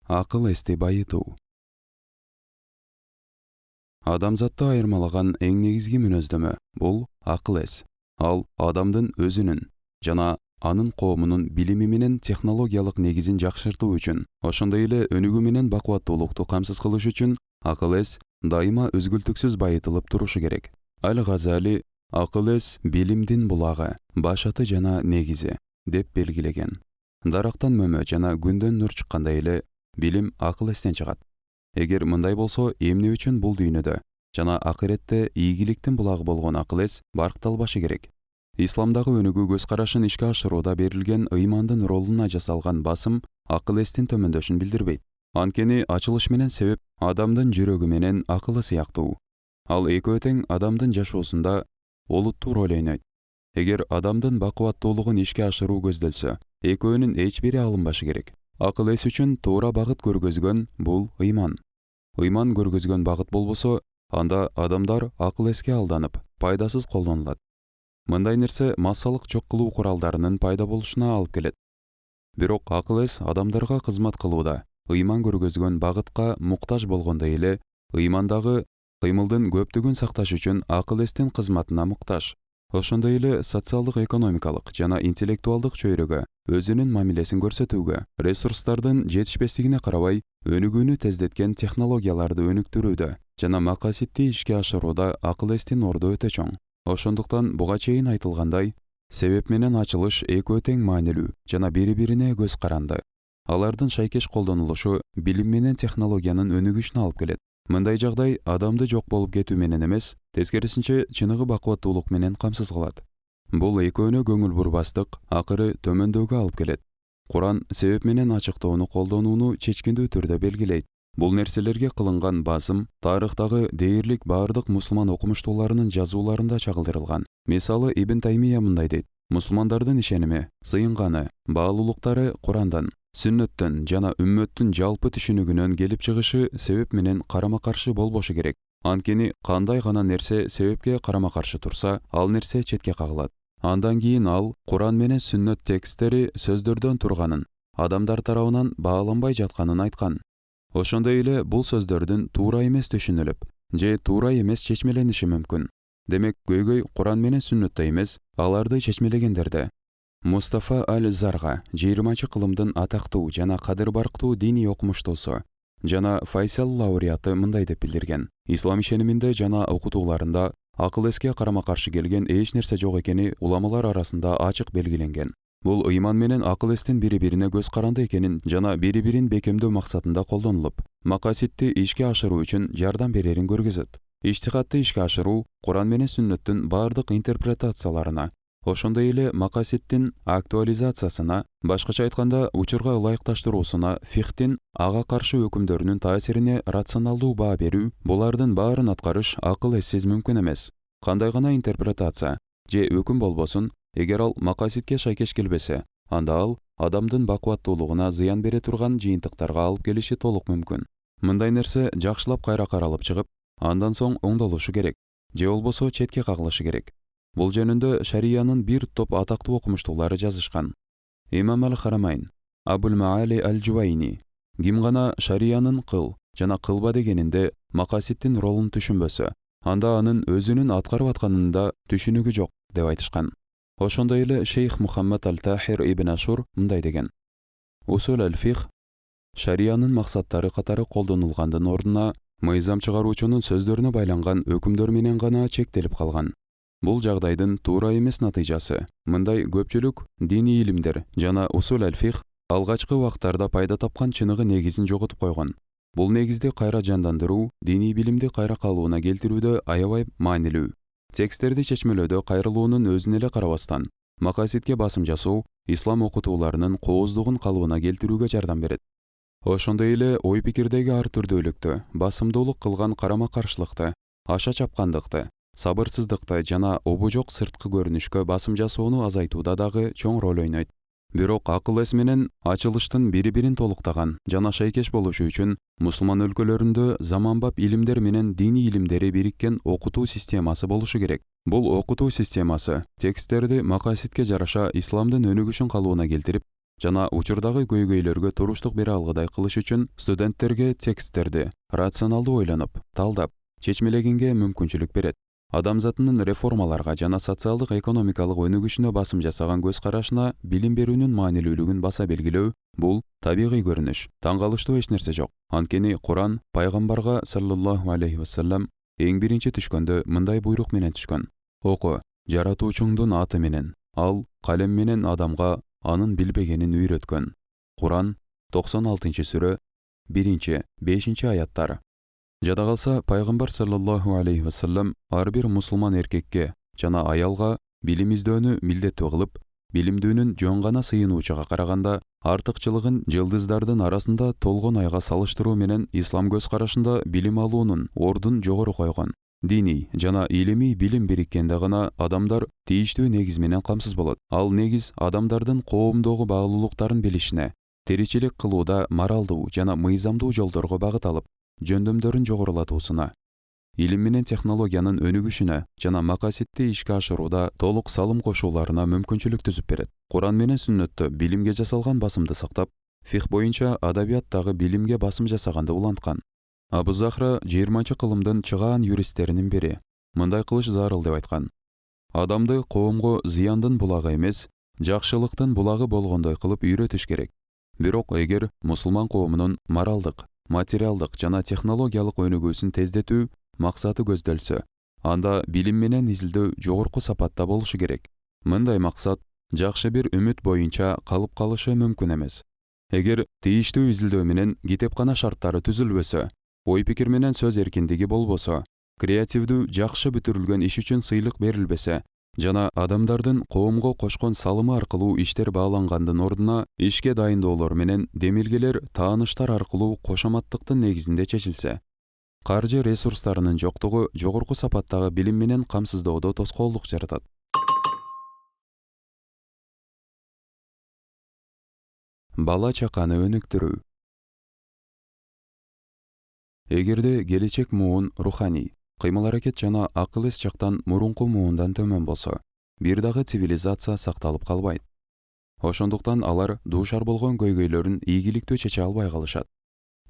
Акыл эсти байытуу. Адамзатты айырмалаган эң негизги мүнөздөмө бул акыл эс. Ал адамдын өзүнүн жана анын коомунун билими менен технологиялык негизин жакшыртуу үчүн, ошондой эле өнүгүү менен бакубаттуулукту камсыз кылыш үчүн акыл эс дайыма үзгүлтүксүз байытылып турушу керек. Аль-Газали акыл эс билимдин булагы, башаты жана негизи деп белгилеген. Дарактан мөмө жана күндөн нур чыккандай эле билим акыл эстен чыгат. Эгер мындай болсо, эмне үчүн бул дүйнөдө жана акыретте ийгиликтин булагы болгон акыл эс баркталбашы керек? Исламдагы өнүгүү көз карашын ишке ашырууда берилген ыймандын ролуна жасалган басым акыл эстин төмөндөшүн билдирбейт. Анткени ачылыш менен себеп адамдын жүрөгү менен акылы сыяктуу. Ал экөө тең адамдын жашоосунда олуттуу роль ойнойт. Эгер адамдын бакубаттуулугун ишке ашыруу көздөлсө, экөөнүн эч бири алынбашы керек. Акыл эс үчүн туура багыт көргөзгөн бул ыйман. Ыйман көргөзгөн багыт болбосо, анда адамдар акыл эске алданып, пайдасыз колдонулат. Мындай нерсе массалык чок кылуу куралдарынын пайда болушуна алып келет. Бирок акыл эс адамдарга кызмат кылууда ыйман көргөзгөн багытка муктаж болгондой эле, ыймандагы кыймылдын көптүгүн сакташ үчүн акыл эстин кызматына муктаж. Ошондой эле социалдык, экономикалык жана интеллектуалдык чөйрөгө өзүнүн мамилесин көрсөтүүгө, ресурстардын жетишпестигине карабай, өнүгүүнү тездеткен технологияларды өнүктүрүүдө жана макаситти ишке ашырууда акыл эстин орду өтө чоң. Ошондуктан буга чейин айтылгандай, себеп менен ачылыш экөө тең маанилүү жана бири-бирине көз каранды. Алардын шайкеш колдонулушу билим менен технологиянын өнүгүшүнө алып келет. Мындай жагдай адамды жок болуп кетүү менен эмес, тескерисинче чыныгы бакубаттуулук менен камсыз кылат. Бул экөөнө көңүл бурбастык акыры төмөндөөгө алып келет. Куран себеп менен ачыктоону колдонууну чечкиндүү түрдө белгилейт. Бул нерселерге кылынган басым тарыхтагы дээрлик бардык мусулман окумуштууларынын жазууларында чагылдырылган. Мисалы Ибн Таймия мындай дейт: мусулмандардын ишеними, сыйынганы, баалуулуктары Курандан, сүннөттөн жана үммөттүн жалпы түшүнүгүнөн келип чыгышы себеп менен карама-каршы болбошу керек. Анткени кандай гана нерсе себепке карама-каршы турса, ал нерсе четке кагылат. Андан кийин ал Куран менен сүннөт тексттери сөздөрдөн турганын, адамдар тарабынан бааланбай жатканын айткан. Ошондой эле бул сөздөрдүн туура эмес түшүнүлүп, же туура эмес чечмелениши мүмкүн. Демек, көйгөй Куран менен сүннөттө эмес, аларды чечмелегендерде. Мустафа Аль-Зарга 20-кылымдын атактуу жана кадыр барктуу диний окумуштуусу жана Файсал лауреаты мындай деп билдирген: ислам ишениминде жана окутууларында акыл эске карама-каршы келген эч нерсе жок экени уламалар арасында ачык белгиленген. Бул ыйман менен акыл эстин бири-бирине көз каранды экенин жана бири-бирин бекемдөө максатында колдонулуп, макаситти ишке ашыруу үчүн жардам берерин көргөзөт. Иштихатты ишке ашыруу Куран менен сүннөттүн бардык интерпретацияларына, ошондой эле макаситтин актуализациясына, башкача айтканда учурга ылайыкташтыруусуна, фихтин ага каршы өкүмдөрүнүн таасирине рационалдуу баа берүү, булардын баарын аткарыш акыл эссиз мүмкүн эмес. Кандай гана интерпретация же өкүм болбосун, эгер ал макаситке шайкеш келбесе, анда ал адамдын бакубаттуулугуна зыян бере турган жыйынтыктарга алып келиши толук мүмкүн. Мындай нерсе жакшылап кайра каралып чыгып, андан соң оңдолушу керек, же болбосо четке кагылышы керек. Бул жөнүндө шариянын бир топ атактуу окумуштуулары жазышкан. Имам ал-Харамайн, Абул Маали ал-Жувайни, ким гана шариянын кыл жана кылба дегенинде макаситтин ролун түшүнбөсө, анда анын өзүнүн аткарып атканында түшүнүгү жок деп айтышкан. Ошондой эле шейх Мухаммад ал-Тахир ибн Ашур мындай деген: Усул аль-фих шариянын максаттары катары колдонулгандын ордуна мыйзам чыгаруучунун сөздөрүнө байланган өкүмдөр менен гана чектелип калган. Бул жагдайдын туура эмес натыйжасы. Мындай көпчүлүк диний илимдер жана усул аль-фих алгачкы убактарда пайда тапкан чыныгы негизин жоготуп койгон. Бул негизди кайра жандандыруу, диний билимди кайра калыбына келтирүүдө аябай маанилүү. Тексттерди чечмелөөдө кайрылуунун өзүнө эле карабастан, макаситке басым жасоо ислам окутууларынын кооздугун калыбына келтирүүгө жардам берет. Ошондой эле ой пикирдеги ар түрдүүлүктү, басымдуулук кылган карама каршылыкты, аша чапкандыкты, сабырсыздыкты жана обужок сырткы көрүнүшкө басым жасоону азайтууда дагы чоң роль ойнойт. Бирок акыл эс менен ачылыштын бири-бирин толуктаган жана шайкеш болушу үчүн мусулман өлкөлөрүндө заманбап илимдер менен диний илимдери бириккен окутуу системасы болушу керек. Бул окутуу системасы тексттерди макаситке жараша исламдын өнүгүшүн калыбына келтирип, жана учурдагы көйгөйлөргө туруштук бере алгыдай кылыш үчүн студенттерге тексттерди рационалдуу ойлонуп, талдап, чечмелегенге мүмкүнчүлүк берет. Адамзатынын реформаларга жана социалдык экономикалык өнүгүшүнө басым жасаган көз карашына билим берүүнүн маанилүүлүгүн баса белгилөө бул табигый көрүнүш. Таң калыштуу эч нерсе жок. Анткени Куран пайгамбарга саллаллаху алейхи вассалам эң биринчи түшкөндө мындай буйрук менен түшкөн: Оку, жаратуучуңдун аты менен. Ал калем менен адамга анын билбегенин үйрөткөн. Куран 96-сүрө 1-5 аяттар. Жада калса, пайгамбар саллаллаху алейхи вассалам ар бир мусулман эркекке жана аялга билим издөөнү милдеттүү кылып, билимдүүнүн жөн гана сыйынуучуга караганда артыкчылыгын жылдыздардын арасында толгон айга салыштыруу менен ислам көз карашында билим алуунун ордун жогору койгон. Диний жана илимий билим бириккенде гана адамдар тийиштүү негиз менен камсыз болот. Ал негиз адамдардын коомдогу баалуулуктарын билишине, тиричилик кылууда моралдуу жана мыйзамдуу жолдорго багыт алып, жөндөмдөрүн жогорулатуусуна, илим менен технологиянын өнүгүшүнө жана макаситти ишке ашырууда толук салым кошууларына мүмкүнчүлүк түзүп берет. Куран менен сүннөттө билимге жасалган басымды сактап, фих боюнча адабияттагы билимге басым жасаганды уланткан. Абу Захра 20-кылымдын чыгаан юристтеринин бири мындай кылыш зарыл деп айткан: Адамды коомго зыяндын булагы эмес, жакшылыктын булагы болгондой кылып үйрөтүш керек. Бирок эгер мусулман коомунун моралдык, материалдык жана технологиялык өнүгүүсүн тездетүү максаты көздөлсө, анда билим менен изилдөө жогорку сапатта болушу керек. Мындай максат жакшы бир үмүт боюнча калып калышы мүмкүн эмес. Эгер тийиштүү изилдөө менен китепкана шарттары түзүлбөсө, ой пикир менен сөз эркиндиги болбосо, креативдүү жакшы бүтүрүлгөн иш үчүн сыйлык берилбесе, жана адамдардын коомго кошкон салымы аркылуу иштер баалангандын ордуна ишке дайындоолор менен демилгелер, тааныштар аркылуу кошоматтыктын негизинде чечилсе, каржы ресурстарынын жоктугу жогорку сапаттагы билим менен камсыздоодо тоскоолдук жаратат. Бала чаканы өнүктүрүү. Эгерде келечек муун руханий, кыймыл-аракет жана акыл эс жактан мурунку муундан төмөн болсо, бир дагы цивилизация сакталып калбайт. Ошондуктан алар дуушар болгон көйгөйлөрүн ийгиликтүү чече албай калышат.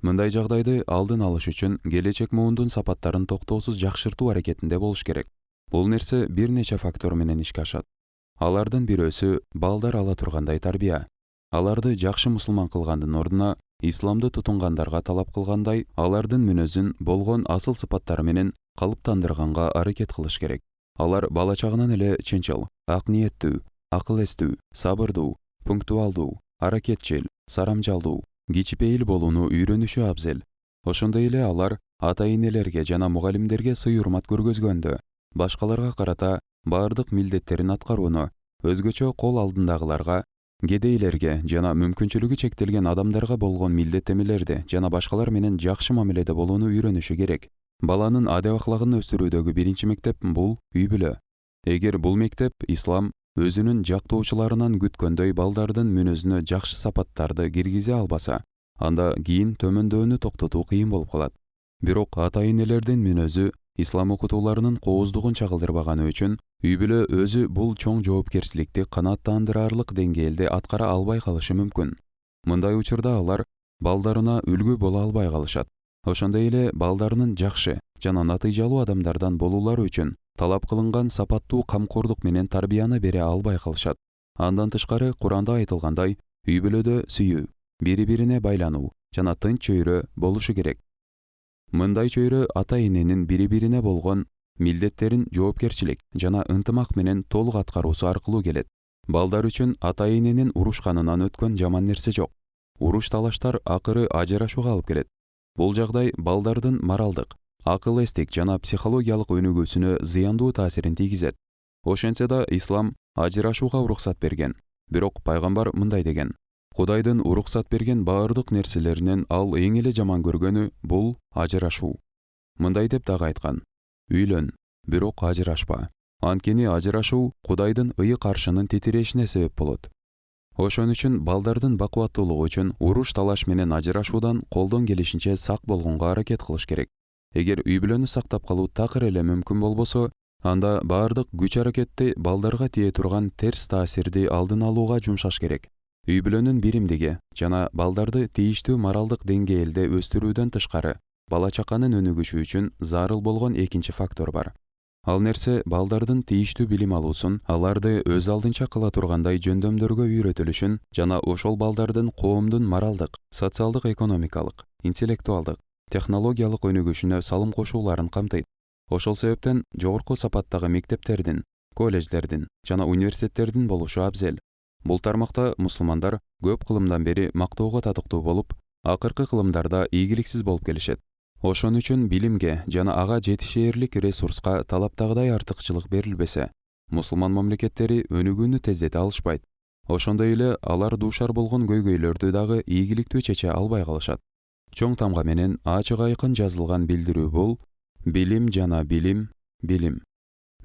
Мындай жагдайды алдын алыш үчүн келечек муундун сапаттарын токтоосуз жакшыртуу аракетинде болуш керек. Бул нерсе бир нече фактор менен ишке ашат. Алардын бирөөсү балдар ала тургандай тарбия. Аларды жакшы мусулман кылгандын ордуна исламды тутунгандарга талап кылгандай, алардын мүнөзүн болгон асыл сыпаттары менен калыптандырганга аракет кылыш керек. Алар бала чагынан эле чынчыл, ак ниеттүү, акыл эстүү, сабырдуу, пунктуалдуу, аракетчил, сарамжалдуу, кичипейил болууну үйрөнүшү абзел. Ошондой эле алар ата-энелерге жана мугалимдерге сый урмат көргөзгөндө, башкаларга карата баардык милдеттерин аткарууну, өзгөчө кол алдындагыларга, кедейлерге жана мүмкүнчүлүгү чектелген адамдарга болгон милдеттемелерди жана башкалар менен жакшы мамиледе болууну үйрөнүшү керек. Баланын адеп аклагын өстүрүүдөгү биринчи мектеп бул үй-бүлө. Эгер бул мектеп ислам, өзүнүн жактоочуларынан күткөндөй балдардын мүнөзүнө жакшы сапаттарды киргизе албаса, анда кийин төмөндөөнү токтотуу кыйын болуп калат. Бирок ата-энелердин мүнөзү ислам окутууларынын кооздугун чагылдырбаганы үчүн үй бүлө өзү бул чоң жоопкерчиликти канааттандырарлык деңгээлде аткара албай калышы мүмкүн. Мындай учурда алар балдарына үлгү боло албай калышат. Ошондой эле балдарынын жакшы жана натыйжалуу адамдардан болуулары үчүн талап кылынган сапаттуу камкордук менен тарбияны бере албай калышат. Андан тышкары Куранда айтылгандай, үй бүлөдө сүйүү, бири-бирине байлануу жана тынч чөйрө болушу керек. Мындай чөйрө ата-эненин бири-бирине болгон милдеттерин жоопкерчилик жана ынтымак менен толук аткаруусу аркылуу келет. Балдар үчүн ата-эненин урушканынан өткөн жаман нерсе жок. Уруш талаштар акыры ажырашууга алып келет. Бул жагдай балдардын моралдык, акыл эстик жана психологиялык өнүгүүсүнө зыяндуу таасирин тийгизет. Ошентсе да ислам ажырашууга уруксат берген. Бирок пайгамбар мындай деген: Кудайдын уруксат берген баардык нерселеринен ал эң эле жаман көргөнү бул ажырашуу. Мындай деп дагы айткан: Үйлөн, бирок ажырашпа. Анткени ажырашуу Кудайдын ыйык аршынын титирешине себеп болот. Ошон үчүн балдардын бакубаттуулугу үчүн уруш талаш менен ажырашуудан колдон келишинче сак болгонго аракет кылыш керек. Эгер үй бүлөнү сактап калуу такыр эле мүмкүн болбосо, анда баардык күч аракетти балдарга тие турган терс таасирди алдын алууга жумшаш керек. Үй бүлөнүн биримдиги жана балдарды тийиштүү моралдык деңгээлде өстүрүүдөн тышкары, бала чаканын өнүгүшү үчүн зарыл болгон экинчи фактор бар. Ал нерсе балдардын тийиштүү билим алуусун, аларды өз алдынча кыла тургандай жөндөмдөргө үйрөтүлүшүн жана ошол балдардын коомдун моралдык, социалдык, экономикалык, интеллектуалдык, технологиялык өнүгүшүнө салым кошууларын камтыйт. Ошол себептен жогорку сапаттагы мектептердин, колледждердин жана университеттердин болушу абзел. Бул тармакта мусулмандар көп кылымдан бери мактоого татыктуу болуп, акыркы кылымдарда ийгиликсиз болуп келишет. Ошон үчүн билимге жана ага жетишээрлик ресурска талаптагыдай артыкчылык берилбесе, мусулман мамлекеттери өнүгүүнү тездете алышпайт. Ошондой эле алар дуушар болгон көйгөйлөрдү дагы ийгиликтүү чече албай калышат. Чоң тамга менен ачык айкын жазылган билдирүү бул: билим жана билим, билим.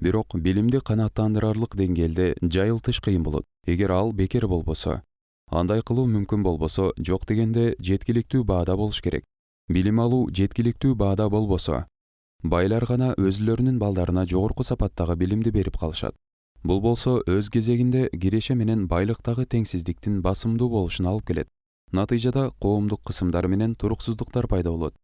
Бирок билимди канааттандырарлык деңгээлде жайылтыш кыйын болот. Эгер ал бекер болбосо, андай кылуу мүмкүн болбосо, жок дегенде жеткиликтүү баада болуш керек. Билим алуу жеткиликтүү баада болбосо, байлар гана өзүлөрүнүн балдарына жогорку сапаттагы билимди берип калышат. Бул болсо өз кезегинде киреше менен байлыктагы теңсиздиктин басымдуу болушуна алып келет. Натыйжада коомдук кысымдар менен туруксуздуктар пайда болот.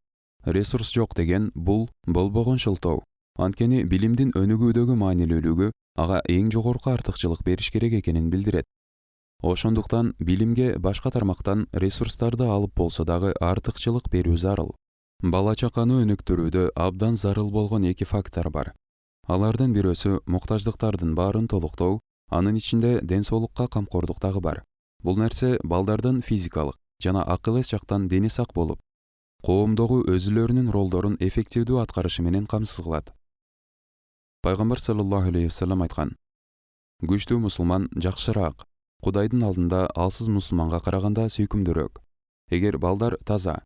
Ресурс жок деген бул болбогон шылтоо. Анткени билимдин өнүгүүдөгү маанилүүлүгү ага эң жогорку артыкчылык бериш керек экенин билдирет. Ошондуктан билимге башка тармактан ресурстарды алып болсо дагы артыкчылык берүү зарыл. Бала чаканы өнүктүрүүдө абдан зарыл болгон эки фактор бар. Алардын бирөөсү муктаждыктардын баарын толуктоо, анын ичинде ден соолукка камкордук дагы бар. Бул нерсе балдардын физикалык жана акыл эс жактан дени сак болуп, коомдогу өзүлөрүнүн ролдорун эффективдүү аткарышы менен камсыз кылат. Пайгамбар саллаллаху алейхи вассалам айткан: Күчтүү мусулман жакшыраак, Кудайдын алдында алсыз мусулманга караганда сүйкүмдүүрөөк. Эгер балдар таза,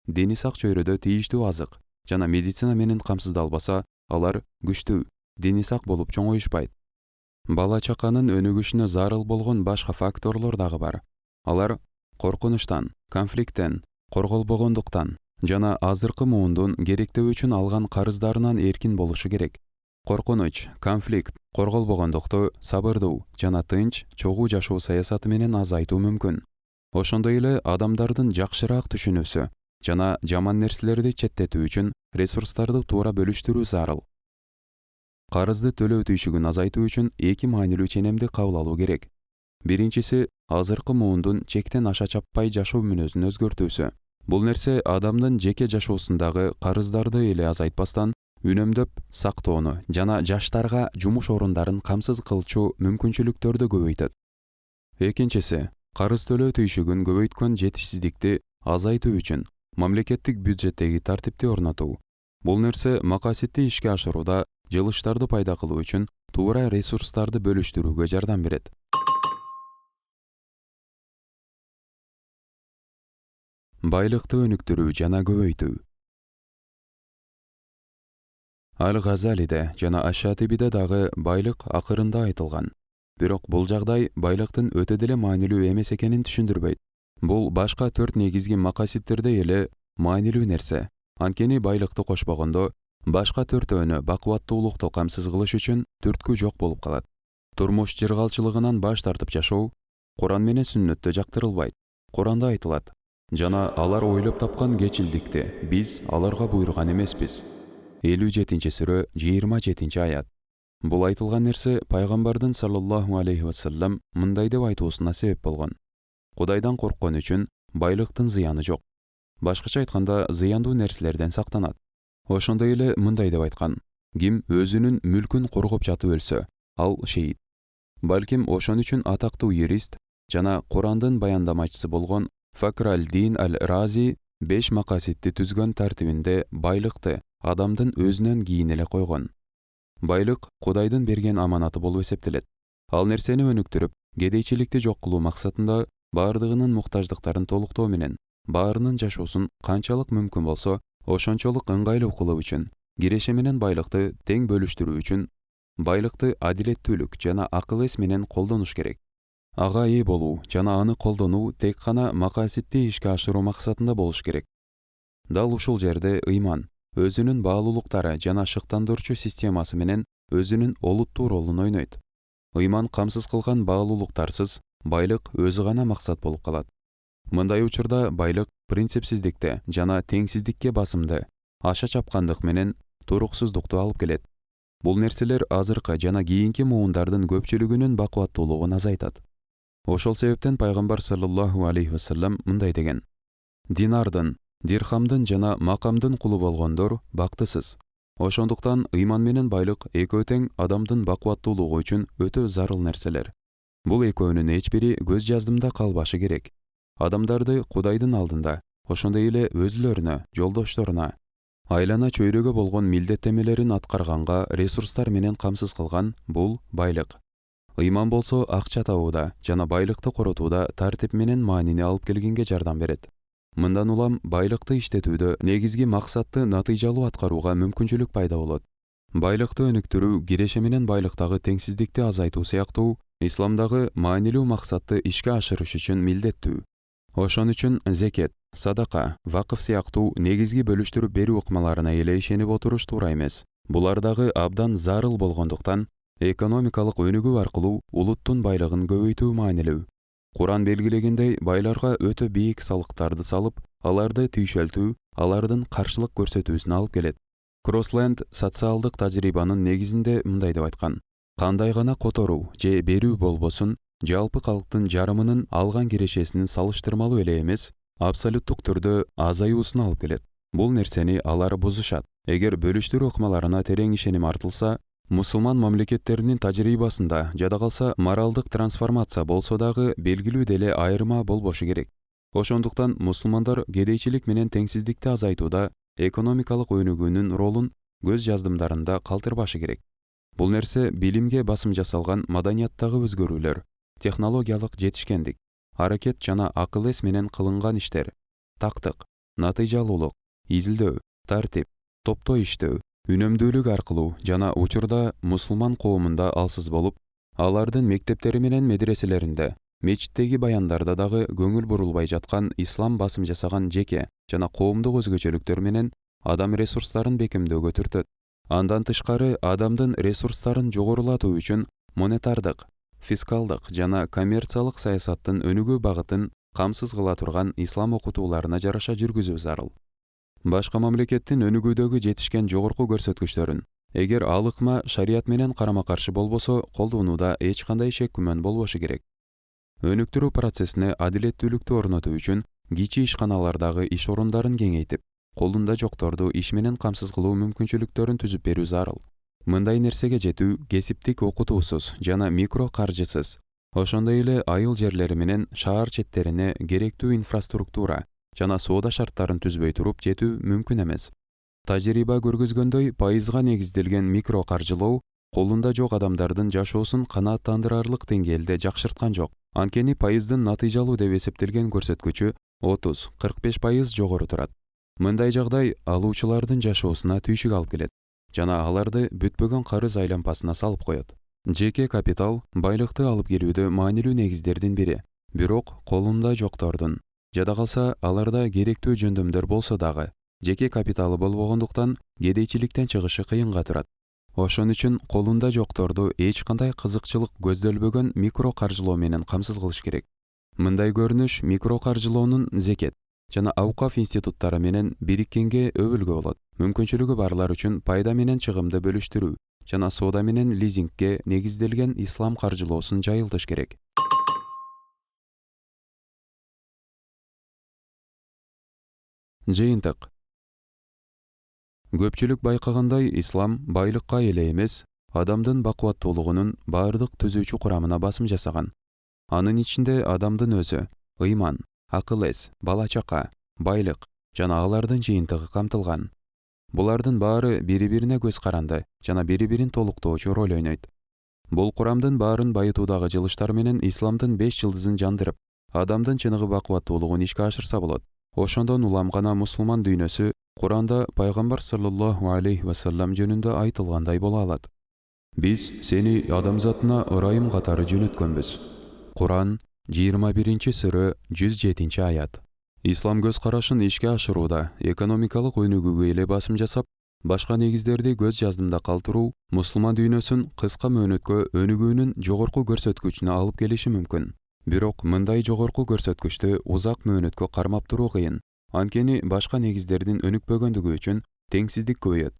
дени сак чөйрөдө тийиштүү азык жана медицина менен камсыздалбаса, алар күчтүү, дени сак болуп чоңоюшпайт. Бала чаканын өнүгүшүнө зарыл болгон башка факторлор дагы бар. Алар коркунучтан, конфликттен, корголбогондуктан жана азыркы муундун керектөө үчүн алган карыздарынан эркин болушу керек. Коркунуч, конфликт, корголбогондукту сабырдуу жана тынч, чогуу жашоо саясаты менен азайтуу мүмкүн. Ошондой эле адамдардын жакшыраак түшүнүүсү жана жаман нерселерди четтетүү үчүн ресурстарды туура бөлүштүрүү зарыл. Карызды төлөө түйшүгүн азайтуу үчүн эки маанилүү ченемди кабыл алуу керек. Биринчиси азыркы муундун чектен аша чаппай жашоо мүнөзүн өзгөртүүсү. Бул нерсе адамдын жеке жашоосундагы карыздарды эле азайтпастан, үнөмдөп сактоону жана жаштарга жумуш орундарын камсыз кылчу мүмкүнчүлүктөрдү көбөйтөт. Экинчиси карыз төлөө түйшүгүн көбөйткөн жетишсиздикти азайтуу үчүн мамлекеттик бюджеттеги тартипти орнотуу. Бул нерсе макаситти ишке ашырууда жылыштарды пайда кылуу үчүн туура ресурстарды бөлүштүрүүгө жардам берет. Байлыкты өнүктүрүү жана көбөйтүү. Аль-Газалиде жана Аш-Шатибиде дагы байлык акырында айтылган. Бирок бул жагдай байлыктын өтө деле маанилүү эмес экенин түшүндүрбөйт. Бул башка 4 негизги макаситтерде эле маанилүү нерсе. Анткени байлыкты кошпогондо башка 4 бакубаттуулукту камсыз кылыш үчүн түрткү жок болуп калат. Турмуш жыргалчылыгынан баш тартып жашоо Куран менен сүннөттө жактырылбайт. Куранда айтылат: жана алар ойлоп тапкан кечилдикти биз аларга буйруган эмеспиз. 57-сүрө 27-аят. Бул айтылган нерсе пайгамбардын саллаллаху алейхи вассалам мындай деп айтуусуна себеп болгон: Кудайдан корккон үчүн байлыктын зыяны жок. Башкача айтканда, зыяндуу нерселерден сактанат. Ошондой эле мындай деп айткан: ким өзүнүн мүлкүн коргоп жатып өлсө, ал шейит. Балким ошон үчүн атактуу юрист жана Курандын баяндамачысы болгон Факр аль-Дин аль-Рази 5 макаситти түзгөн тартибинде байлыкты адамдын өзүнөн кийин эле койгон. Байлык Кудайдын берген аманаты болуп эсептелет. Ал нерсени өнүктүрүп, кедейчиликти жок кылуу максатында баардыгынын муктаждыктарын толуктоо менен баарынын жашоосун канчалык мүмкүн болсо ошончолук ыңгайлуу кылуу үчүн, киреше менен байлыкты тең бөлүштүрүү үчүн байлыкты адилеттүүлүк жана акыл эс менен колдонуш керек. Ага ээ болуу жана аны колдонуу тек гана макаситти ишке ашыруу максатында болуш керек. Дал ушул жерде ыйман өзүнүн баалуулуктары жана шыктандыруучу системасы менен өзүнүн олуттуу ролун ойнойт. Ыйман камсыз кылган баалуулуктарсыз байлык өзү гана максат болуп калат. Мындай учурда байлык принципсиздикти жана теңсиздикке басымды, аша чапкандык менен туруксуздукту алып келет. Бул нерселер азыркы жана кийинки муундардын көпчүлүгүнүн бакубаттуулугун азайтат. Ошол себептен пайгамбар саллаллаху алейхи вассалам мындай деген: динардын, дирхамдын жана макамдын кулу болгондор бактысыз. Ошондуктан ыйман менен байлык экөө тең адамдын бакубаттуулугу үчүн өтө зарыл нерселер. Бул экөөнүн эч бири көз жаздымда калбашы керек. Адамдарды Кудайдын алдында, ошондой эле өзүлөрүнө, жолдошторуна, айлана чөйрөгө болгон милдеттемелерин аткарганга ресурстар менен камсыз кылган бул байлык. Ыйман болсо акча табууда жана байлыкты коротууда тартип менен маанини алып келгенге жардам берет. Мындан улам байлыкты иштетүүдө негизги максатты натыйжалуу аткарууга мүмкүнчүлүк пайда болот. Байлыкты өнүктүрүү, киреше менен байлыктагы теңсиздикти азайтуу сыяктуу исламдагы маанилүү максатты ишке ашырыш үчүн милдеттүү. Ошон үчүн зекет, садака, вакыф сыяктуу негизги бөлүштүрүп берүү ыкмаларына эле ишенип отуруш туура эмес. Булар дагы абдан зарыл болгондуктан экономикалык өнүгүү аркылуу улуттун байлыгын көбөйтүү маанилүү. Куран белгилегендей, байларга өтө бийик салыктарды салып, аларды түйшөлтүү, алардын каршылык көрсөтүүсүнө алып келет. Кроссленд социалдык тажрыйбанын негизинде мындай деп айткан: кандай гана которуу же берүү болбосун, жалпы калктын жарымынын алган кирешесинин салыштырмалуу эле эмес, абсолюттук түрдө азаюусуна алып келет. Бул нерсени алар бузушат. Эгер бөлүштүрүү ыкмаларына терең ишеним артылса, мусулман мамлекеттеринин тажрыйбасында жада калса моралдык трансформация болсо дагы белгилүү деле айырма болбошу керек. Ошондуктан мусулмандар кедейчилик менен теңсиздикти азайтууда экономикалык өнүгүүнүн ролун көз жаздымдарында калтырбашы керек. Бул нерсе билимге басым жасалган маданияттагы өзгөрүүлөр, технологиялык жетишкендик, аракет жана акыл эс менен кылынган иштер, тактык, натыйжалуулук, изилдөө, тартип, топто иштөө, үнөмдүүлүк аркылуу жана учурда мусулман коомунда алсыз болуп, алардын мектептери менен медреселеринде, мечиттеги баяндарда дагы көңүл бурулбай жаткан ислам басым жасаган жеке жана коомдук өзгөчөлүктөр менен адам ресурстарын бекемдөөгө түртөт. Андан тышкары адамдын ресурстарын жогорулатуу үчүн монетардык, фискалдык жана коммерциялык саясаттын өнүгүү багытын камсыз кыла турган ислам окутууларына жараша жүргүзүү зарыл. Башка мамлекеттин өнүгүүдөгү жетишкен жогорку көрсөткүчтөрүн, эгер ал ыкма шарият менен карама-каршы болбосо, колдонууда эч кандай шек күмөн болбошу керек. Өнүктүрүү процессине адилеттүүлүктү орнотуу үчүн кичи ишканалардагы иш орундарын кеңейтип, колунда жокторду иш менен камсыз кылуу мүмкүнчүлүктөрүн түзүп берүү зарыл. Мындай нерсеге жетүү кесиптик окутуусуз жана микро каржысыз, ошондой эле айыл жерлери менен шаар четтерине керектүү инфраструктура жана соода шарттарын түзбөй туруп жетүү мүмкүн эмес. Тажрыйба көргөзгөндөй, пайызга негизделген микро каржылоо колунда жок адамдардын жашоосун канааттандырарлык деңгээлде жакшырткан жок. Анткени пайыздын натыйжалуу деп эсептелген көрсөткүчү 30-45% жогору турат. Мындай жагдай алуучулардын жашоосуна түйшүк алып келет жана аларды бүтпөгөн карыз айлампасына салып коет. Жеке капитал байлыкты алып келүүдө маанилүү негиздердин бири. Бирок колунда жоктордун жада калса аларда керектүү жөндөмдөр болсо дагы жеке капиталы болбогондуктан кедейчиликтен чыгышы кыйынга турат. Ошон үчүн колунда жокторду эч кандай кызыкчылык көздөлбөгөн микро каржылоо менен камсыз кылыш керек. Мындай көрүнүш микро каржылоонун зекет жана аукаф институттары менен бириккенге өбүлгө болот. Мүмкүнчүлүгү барлар үчүн пайда менен чыгымды бөлүштүрүү жана соода менен лизингке негизделген ислам каржылоосун жайылтыш керек. Жыйынтык. Көпчүлүк байкагандай, ислам байлыкка эле эмес, адамдын бакубаттуулугунун бардык түзүүчү курамына басым жасаган. Анын ичинде адамдын өзү, ыйман, акыл эс, бала чака, байлык жана алардын жыйынтыгы камтылган. Булардын баары бири-бирине көз каранды жана бири-бирин толуктоочу роль ойнойт. Бул курамдын баарын байытуудагы жылыштар менен исламдын 5 жылдызын жандырып, адамдын чыныгы бакубаттуулугун ишке ашырса болот. Ошондон улам гана мусулман дүйнөсү Куранда пайгамбар саллаллаху алейхи вассалам жөнүндө айтылгандай боло алат. Биз сени адамзатына ырайым катары жөнөткөнбүз. Куран 21-сүрө 107-аят. Ислам көз карашын ишке ашырууда экономикалык өнүгүүгө эле басым жасап, башка негиздерди көз жаздымда калтыруу мусулман дүйнөсүн кыска мөөнөткө өнүгүүнүн жогорку көрсөткүчүнө алып келиши мүмкүн. Бирок мындай жогорку көрсөткүчтү узак мөөнөткө кармап туруу кыйын. Анткени башка негиздердин өнүкпөгөндүгү үчүн теңсиздик көбөйөт.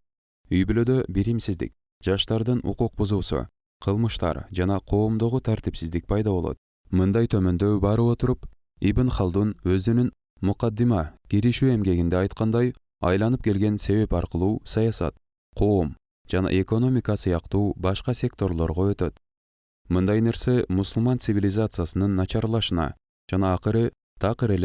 Үй бүлөдө биримсиздик, жаштардын укук бузуусу, кылмыштар жана коомдогу тартипсиздик пайда болот. Мындай төмөндөй барып отуруп, Ибн Халдун өзүнүн Мукаддима киришүү эмгегинде айткандай, айланып келген себеп аркылуу саясат, коом жана экономика сыяктуу башка секторлорго өтөт. Мындай нерсе мусулман цивилизациясынын начарлашына жана акыры такыр эле